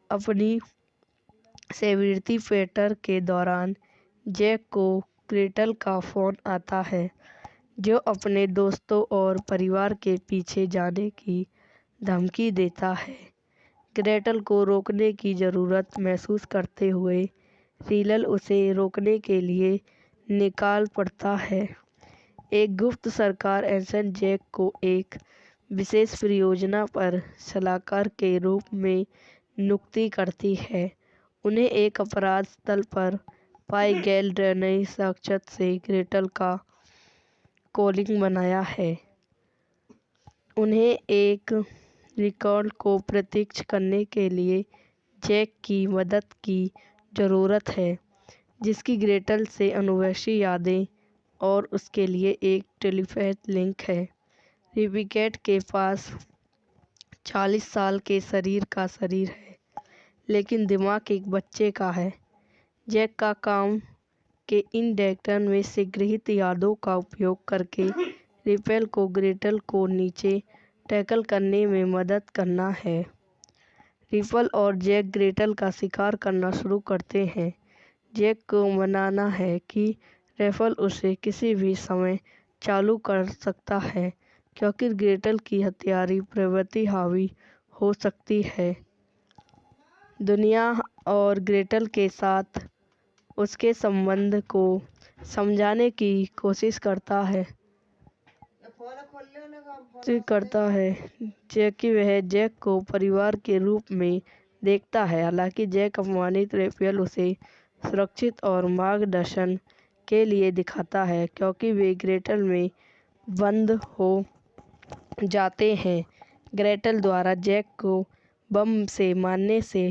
अपनी सेवरिटी पेटर के दौरान जैक को ग्रेटल का फ़ोन आता है जो अपने दोस्तों और परिवार के पीछे जाने की धमकी देता है। ग्रेटल को रोकने की ज़रूरत महसूस करते हुए रीलल उसे रोकने के लिए निकाल पड़ता है। एक गुप्त सरकार एजेंट जैक को एक विशेष परियोजना पर सलाहकार के रूप में नियुक्ति करती है। उन्हें एक अपराध स्थल पर पाए गए डीएनए साक्ष्य से ग्रेटल का कॉलिंग बनाया है। उन्हें एक रिकॉर्ड को प्रत्यक्ष करने के लिए जैक की मदद की ज़रूरत है जिसकी ग्रेटल से अनुवंशिक यादें और उसके लिए एक टेलीपैथ लिंक है। रिबिकेट के पास 40 साल के शरीर का शरीर है लेकिन दिमाग एक बच्चे का है। जैक का काम के इन डेटा में से गृहीत यादों का उपयोग करके रिपेल को ग्रेटल को नीचे टैकल करने में मदद करना है। रिपल और जैक ग्रेटल का शिकार करना शुरू करते हैं। जैक को मनाना है कि रेफल उसे किसी भी समय चालू कर सकता है क्योंकि ग्रेटल की हत्यारी प्रवृत्ति हावी हो सकती है। दुनिया और ग्रेटल के साथ उसके संबंध को समझाने की कोशिश करता है जैकि वह जैक को परिवार के रूप में देखता है। हालांकि जैक अपमानित रेफेल उसे सुरक्षित और मार्गदर्शन के लिए दिखाता है क्योंकि वे ग्रेटल में बंद हो जाते हैं। ग्रेटल द्वारा जैक को बम से मारने से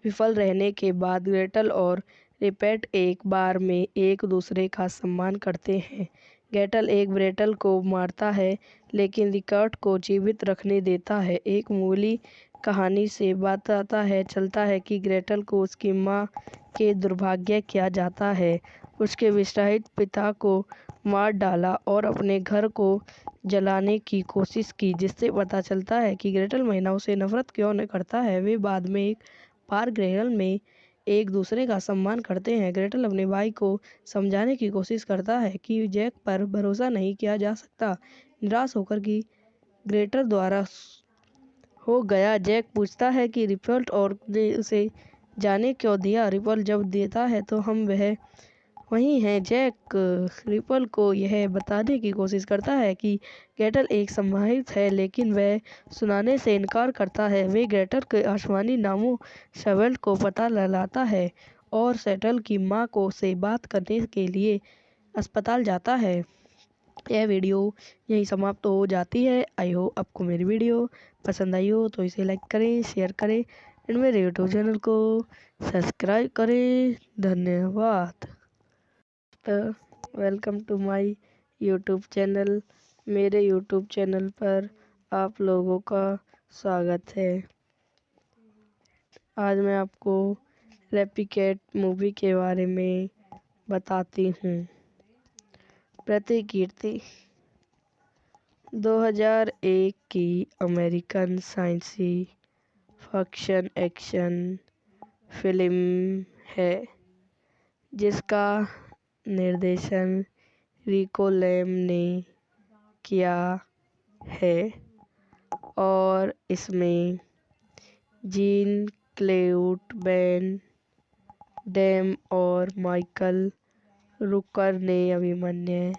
विफल रहने के बाद ग्रेटल और रिपेट एक बार में एक दूसरे का सम्मान करते हैं। ग्रेटल एक ग्रेटल को मारता है लेकिन रिकॉर्ड को जीवित रखने देता है। एक मूली कहानी से बताता है चलता है कि ग्रेटल को उसकी माँ के दुर्भाग्य किया जाता है। उसके विवाहित पिता को मार डाला और अपने घर को जलाने की कोशिश की, जिससे पता चलता है कि ग्रेटल महिलाओं से नफरत क्यों न करता है। वे बाद में एक बार ग्रेटल में एक दूसरे का सम्मान करते हैं। ग्रेटल अपने भाई को समझाने की कोशिश करता है कि जैक पर भरोसा नहीं किया जा सकता। निराश होकर कि ग्रेटर द्वारा हो गया। जैक पूछता है कि रिपल और ने उसे जाने क्यों दिया। रिपल जब देता है तो हम वह वही हैं। जैक रिपल को यह बताने की कोशिश करता है कि ग्रेटल एक संभावित है, लेकिन वह सुनाने से इनकार करता है। वे ग्रेटल के आसमानी नामों सेटल को पता लगाता है और सेटल की माँ को से बात करने के लिए अस्पताल जाता है। यह वीडियो यहीं समाप्त हो जाती है। आई होप आपको मेरी वीडियो पसंद आई हो तो इसे लाइक करें, शेयर करें एंड मेरे यूट्यूब चैनल को सब्सक्राइब करें। धन्यवाद। Welcome to my YouTube channel. मेरे यूट्यूब चैनल पर आप लोगों का स्वागत है। आज मैं आपको रेप्लिकेट मूवी के बारे में बताती हूँ। प्रतिकीर्ति 2001 की अमेरिकन साइंसी फिक्शन एक्शन फिल्म है जिसका निर्देशन रिको लैम ने किया है और इसमें जीन क्लेड वैन डैम और माइकल रूकर ने अभिनय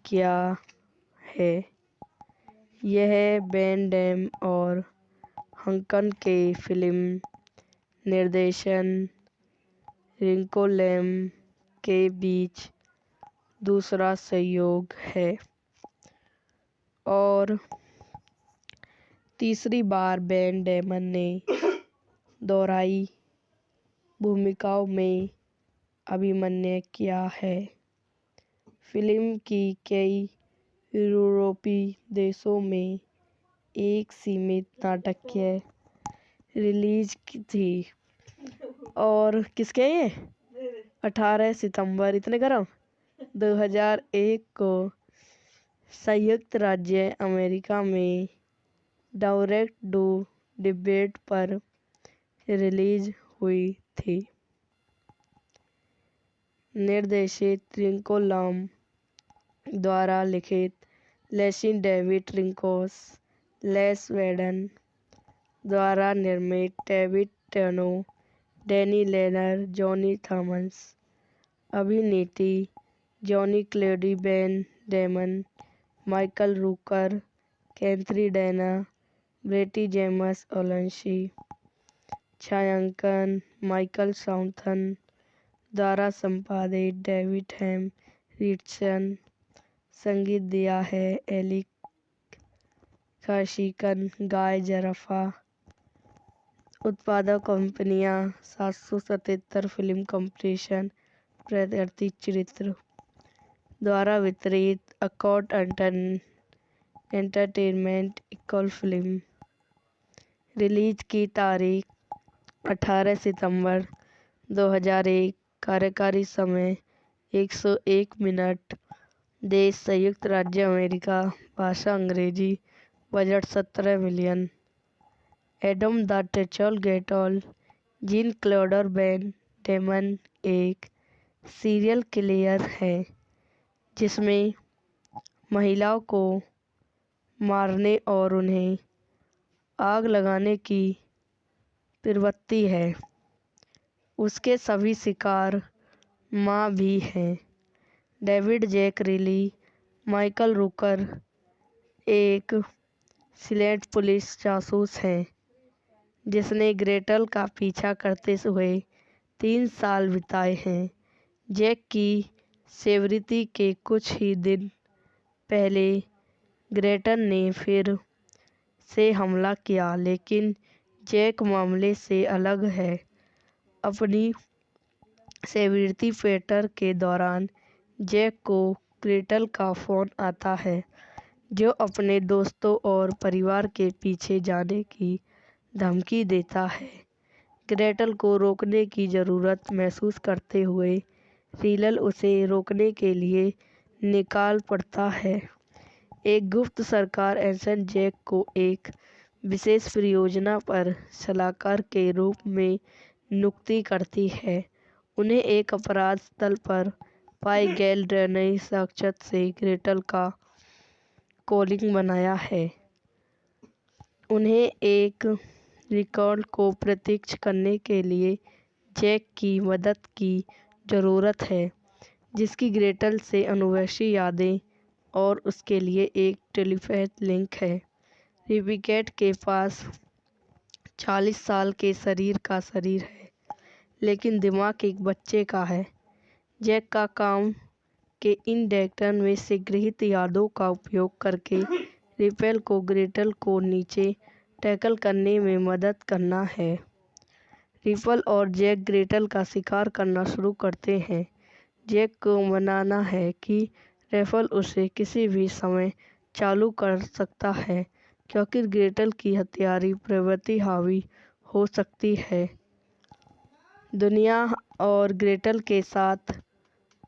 किया है। यह वैन डैम और हंकन के फिल्म निर्देशन रिको लैम के बीच दूसरा सहयोग है और तीसरी बार वैन डैमन ने दोहराई भूमिकाओं में अभिनय किया है। फिल्म की कई यूरोपीय देशों में एक सीमित नाटकीय रिलीज थी और किसके ये 18 सितंबर इतने गरम 2001 को संयुक्त राज्य अमेरिका में डायरेक्ट टू डिबेट पर रिलीज हुई थी। निर्देशित रिको लैम द्वारा लिखित लेसिन डेविड रिंकोस लेस वेडन द्वारा निर्मित David टेनो Danny Lerner Johnny Thomas अभिनेत्री Jean Claude Van Damme Michael Rooker Catherine Dent pretty James ओलेंसी छायांकन माइकल साउथन द्वारा संपादित डेविड हैम रिचर्डसन संगीत दिया है एलिक काशिकन गाय जरफा उत्पादक कंपनियां 777 फिल्म कंपटीशन प्रत्यर्थी चरित्र द्वारा वितरित accord entertainment equal film release की तारीख 18 सितंबर 2001 कार्यकारी समय 101 मिनट देश संयुक्त राज्य अमेरिका भाषा अंग्रेजी बजट 17 मिलियन एडम द टेचल गेटॉल जीन क्लोडर वैन डेमन एक सीरियल किलर है जिसमें महिलाओं को मारने और उन्हें आग लगाने की प्रवृत्ति है। उसके सभी शिकार माँ भी हैं। डेविड जैक रिली माइकल रूकर एक सिलेक्ट पुलिस जासूस हैं जिसने ग्रेटल का पीछा करते हुए 3 साल बिताए हैं। जैक की सेवरिटी के कुछ ही दिन पहले ग्रेटल ने फिर से हमला किया, लेकिन जैक मामले से अलग है। अपनी सेवरिटी पेटर के दौरान जैक को ग्रेटल का फ़ोन आता है जो अपने दोस्तों और परिवार के पीछे जाने की धमकी देता है। ग्रेटल को रोकने की ज़रूरत महसूस करते हुए रीलल उसे रोकने के लिए निकाल पड़ता है। एक गुप्त सरकार एजेंट जैक को एक विशेष परियोजना पर सलाहकार के रूप में नियुक्ति करती है। उन्हें एक अपराध स्थल पर पाए गए डीएनए साक्ष्य से ग्रेटल का कॉलिंग बनाया है। उन्हें एक रिकॉर्ड को प्रत्यक्ष करने के लिए जैक की मदद की ज़रूरत है, जिसकी ग्रेटल से अनुवंशिक यादें और उसके लिए एक टेलीपैथ लिंक है। रिपिकेट के पास 40 साल के शरीर का शरीर है, लेकिन दिमाग एक बच्चे का है। जैक का काम के इन डेटा में से गृहीत यादों का उपयोग करके रिपेल को ग्रेटल को नीचे टैकल करने में मदद करना है। रिपल और जैक ग्रेटल का शिकार करना शुरू करते हैं। जैक को मनाना है कि रेफल उसे किसी भी समय चालू कर सकता है, क्योंकि ग्रेटल की हत्यारी प्रवृत्ति हावी हो सकती है। दुनिया और ग्रेटल के साथ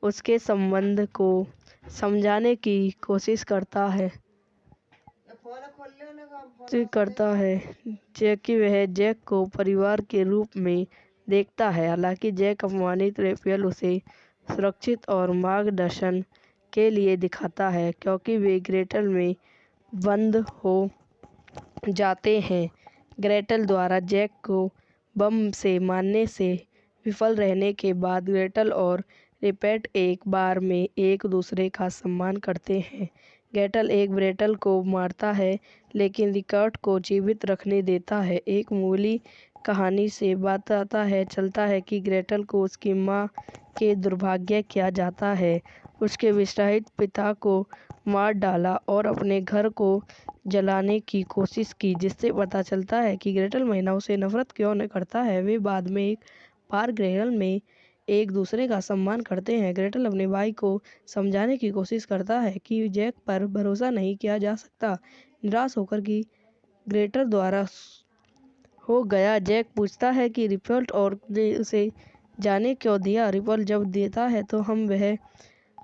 उसके संबंध को समझाने की कोशिश करता है जैकि वह जैक को परिवार के रूप में देखता है। हालांकि जैक अपमानित रेफेल उसे सुरक्षित और मार्गदर्शन के लिए दिखाता है, क्योंकि वे ग्रेटल में बंद हो जाते हैं। ग्रेटल द्वारा जैक को बम से मारने से विफल रहने के बाद ग्रेटल और रिपेट एक बार में एक दूसरे का सम्मान करते हैं। ग्रेटल एक ग्रेटल को मारता है, लेकिन रिकॉर्ड को जीवित रखने देता है। एक मूली कहानी से बताता है चलता है कि ग्रेटल को उसकी माँ के दुर्भाग्य किया जाता है। उसके विवाहित पिता को मार डाला और अपने घर को जलाने की कोशिश की, जिससे पता चलता है कि ग्रेटल महिलाओं से नफरत क्यों न करता है। वे बाद में एक बार ग्रेटल में एक दूसरे का सम्मान करते हैं। ग्रेटल अपने भाई को समझाने की कोशिश करता है कि जैक पर भरोसा नहीं किया जा सकता। निराश होकर कि ग्रेटल द्वारा हो गया, जैक पूछता है कि रिपल और ने उसे जाने क्यों दिया। रिपल जब देता है तो हम वह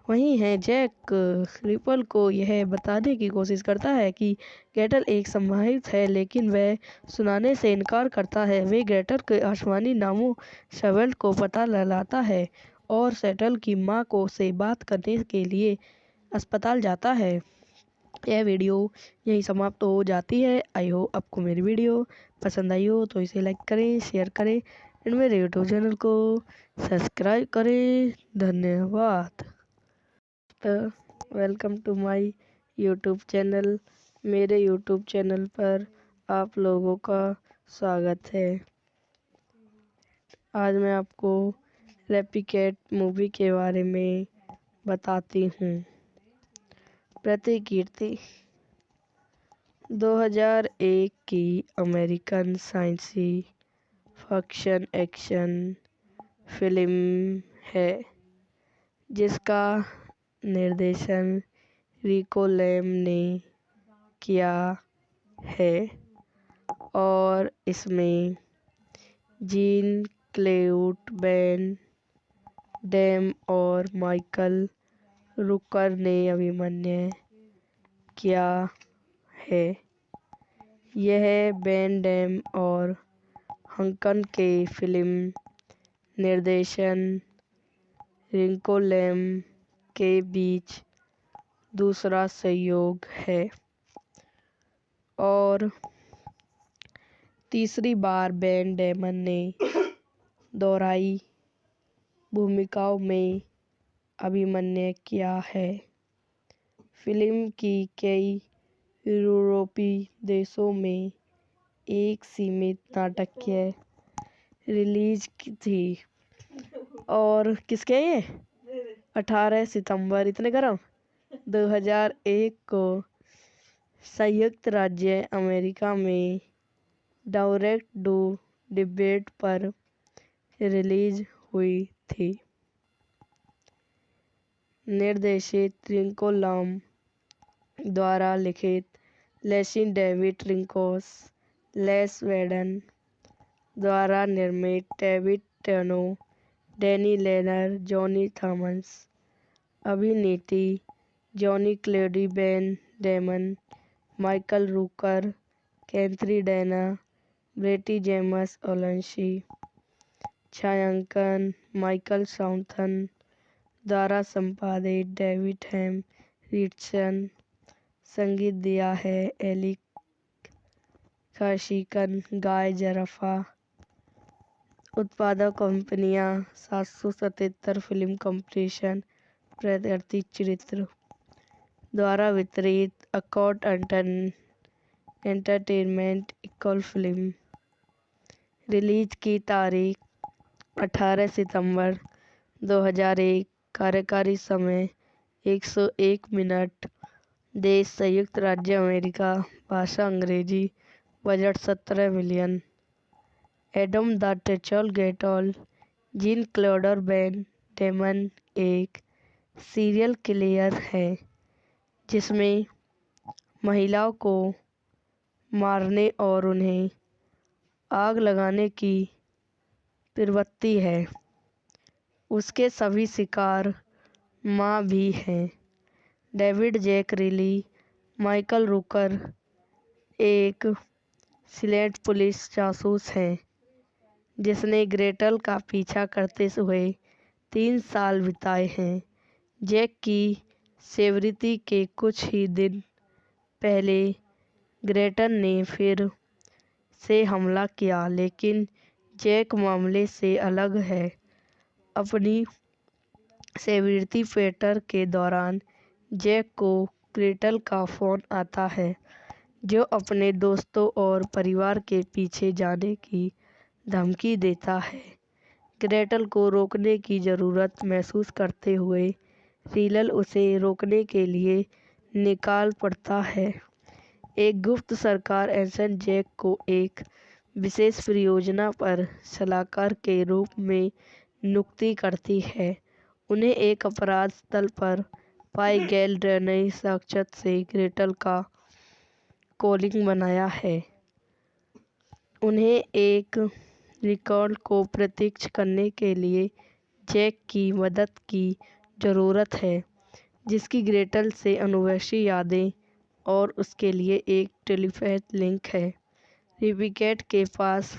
वही हैं। जैक रिपल को यह बताने की कोशिश करता है कि ग्रेटल एक संभावित है, लेकिन वह सुनाने से इनकार करता है। वे ग्रेटल के आसमानी नामों सेवेल्ट को पता लगाता है और सेटल की माँ को से बात करने के लिए अस्पताल जाता है। यह वीडियो यहीं समाप्त हो जाती है। आई होप आपको मेरी वीडियो पसंद आई हो तो इसे लाइक करें, शेयर करें और मेरे यूट्यूब चैनल को सब्सक्राइब करें। धन्यवाद। Welcome to my YouTube channel. मेरे यूट्यूब चैनल पर आप लोगों का स्वागत है। आज मैं आपको रेपिकेट मूवी के बारे में बताती हूँ। प्रतिकीर्ति 2001 की American science fiction action film है, जिसका निर्देशन रिको लैम ने किया है और इसमें जीन क्लेड वैन डैम और माइकल रूकर ने अभिनय किया है। यह वैन डैम और हंकन के फिल्म निर्देशन रिको लैम के बीच दूसरा सहयोग है और तीसरी बार वैन डैमन ने दोहराई भूमिकाओं में अभिनय किया है। फिल्म की कई यूरोपीय देशों में एक सीमित नाटकीय रिलीज थी और किसके ये 18 सितंबर 2001 को संयुक्त राज्य अमेरिका में डायरेक्ट टू डिबेट पर रिलीज हुई थी। निर्देशित रिको लैम द्वारा लिखित लेसी डेविड रिंकोस लेस वेडन द्वारा निर्मित David टेनो Danny Lerner Johnny Thomas अभिनेत्री Jean Claude Van Damme Michael Rooker Catherine Dent ब्रेटी जेम्स ओलेंसी छायांकन माइकल साउथन द्वारा संपादित डेविड हेम रिचर्डसन संगीत दिया है एली खाशिकन, गाय जरफा। उत्पादक कंपनियां 777 फिल्म कंपटीशन प्रत्यर्थित चरित्र द्वारा वितरित accord entertainment equal film. Release की तारीख 18 सितंबर 2001। कार्यकारी समय 101 मिनट। देश संयुक्त राज्य अमेरिका। भाषा अंग्रेजी। Budget 17 million. एडम द टेचल गेटॉल। जीन क्लोडर बैन डेमन एक सीरियल किलर है जिसमें महिलाओं को मारने और उन्हें आग लगाने की प्रवृत्ति है। उसके सभी शिकार माँ भी हैं। डेविड जैक रिली। माइकल रूकर एक सिलेक्ट पुलिस जासूस हैं जिसने ग्रेटल का पीछा करते हुए 3 साल बिताए हैं। जैक की सेवरिटी के कुछ ही दिन पहले ग्रेटल ने फिर से हमला किया, लेकिन जैक मामले से अलग है। अपनी सेवरिटी पेटर के दौरान जैक को ग्रेटल का फ़ोन आता है जो अपने दोस्तों और परिवार के पीछे जाने की धमकी देता है। ग्रेटल को रोकने की ज़रूरत महसूस करते हुए रीलल उसे रोकने के लिए निकाल पड़ता है। एक गुप्त सरकार एजेंट जैक को एक विशेष परियोजना पर सलाहकार के रूप में नियुक्ति करती है। उन्हें एक अपराध स्थल पर पाए गए डीएनए साक्ष्य से ग्रेटल का कॉलिंग बनाया है। उन्हें एक रिकॉर्ड को प्रत्यक्ष करने के लिए जैक की मदद की ज़रूरत है, जिसकी ग्रेटल से अनुवंशिक यादें और उसके लिए एक टेलीपैथ लिंक है। रिबिकेट के पास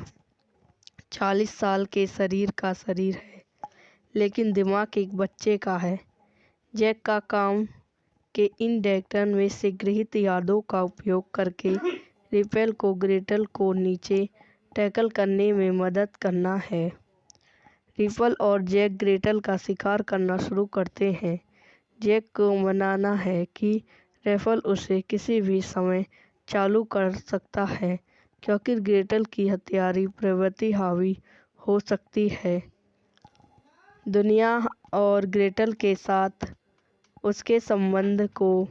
40 साल के शरीर का शरीर है, लेकिन दिमाग एक बच्चे का है। जैक का काम के इन डेटा में से गृहीत यादों का उपयोग करके रिपेल को ग्रेटल को नीचे टैकल करने में मदद करना है। रिपल और जैक ग्रेटल का शिकार करना शुरू करते हैं। जैक को मनाना है कि रेफल उसे किसी भी समय चालू कर सकता है क्योंकि ग्रेटल की हत्यारी प्रवृत्ति हावी हो सकती है। दुनिया और ग्रेटल के साथ उसके संबंध को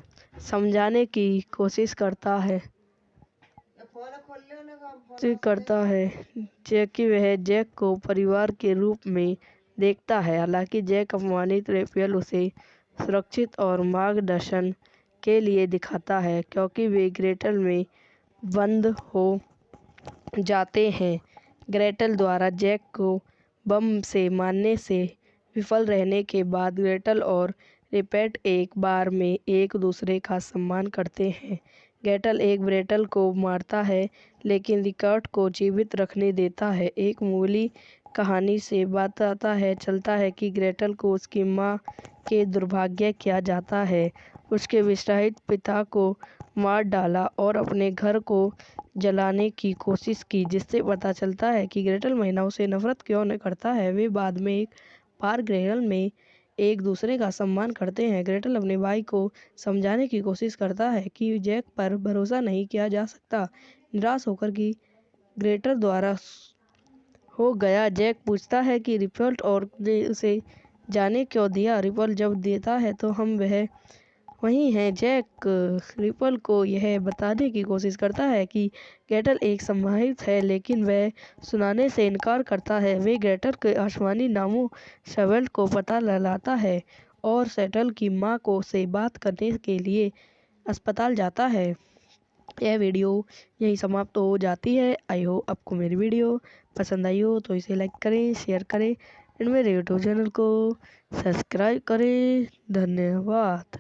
समझाने की कोशिश करता है जबकि वह जैक को परिवार के रूप में देखता है। हालांकि जैक अपमानित रेफेल उसे सुरक्षित और मार्गदर्शन के लिए दिखाता है क्योंकि वे ग्रेटल में बंद हो जाते हैं। ग्रेटल द्वारा जैक को बम से मारने से विफल रहने के बाद ग्रेटल और रिपेट एक बार में एक दूसरे का सम्मान करते हैं। ग्रेटल एक ग्रेटल को मारता है लेकिन रिकॉर्ड को जीवित रखने देता है। एक मूली कहानी से बताता है चलता है कि ग्रेटल को उसकी माँ के दुर्भाग्य किया जाता है। उसके विस्तारित पिता को मार डाला और अपने घर को जलाने की कोशिश की, जिससे पता चलता है कि ग्रेटल महिलाओं से नफरत क्यों न करता है। वे बाद में एक बार ग्रेटल में एक दूसरे का सम्मान करते हैं। ग्रेटल अपने भाई को समझाने की कोशिश करता है कि जैक पर भरोसा नहीं किया जा सकता। निराश होकर कि ग्रेटल द्वारा हो गया, जैक पूछता है कि रिपल और ने उसे जाने क्यों दिया। रिपल जब देता है तो हम वह वही हैं। जैक रिपल को यह बताने की कोशिश करता है कि ग्रेटल एक संभावित है, लेकिन वह सुनाने से इनकार करता है। वे ग्रेटल के आसमानी नामों सेवेल को पता लगाता है और सेटल की माँ को से बात करने के लिए अस्पताल जाता है। यह वीडियो यहीं समाप्त हो जाती है। आई होप आपको मेरी वीडियो पसंद आई हो तो इसे लाइक करें, शेयर करें और मेरे यूट्यूब चैनल को सब्सक्राइब करें। धन्यवाद।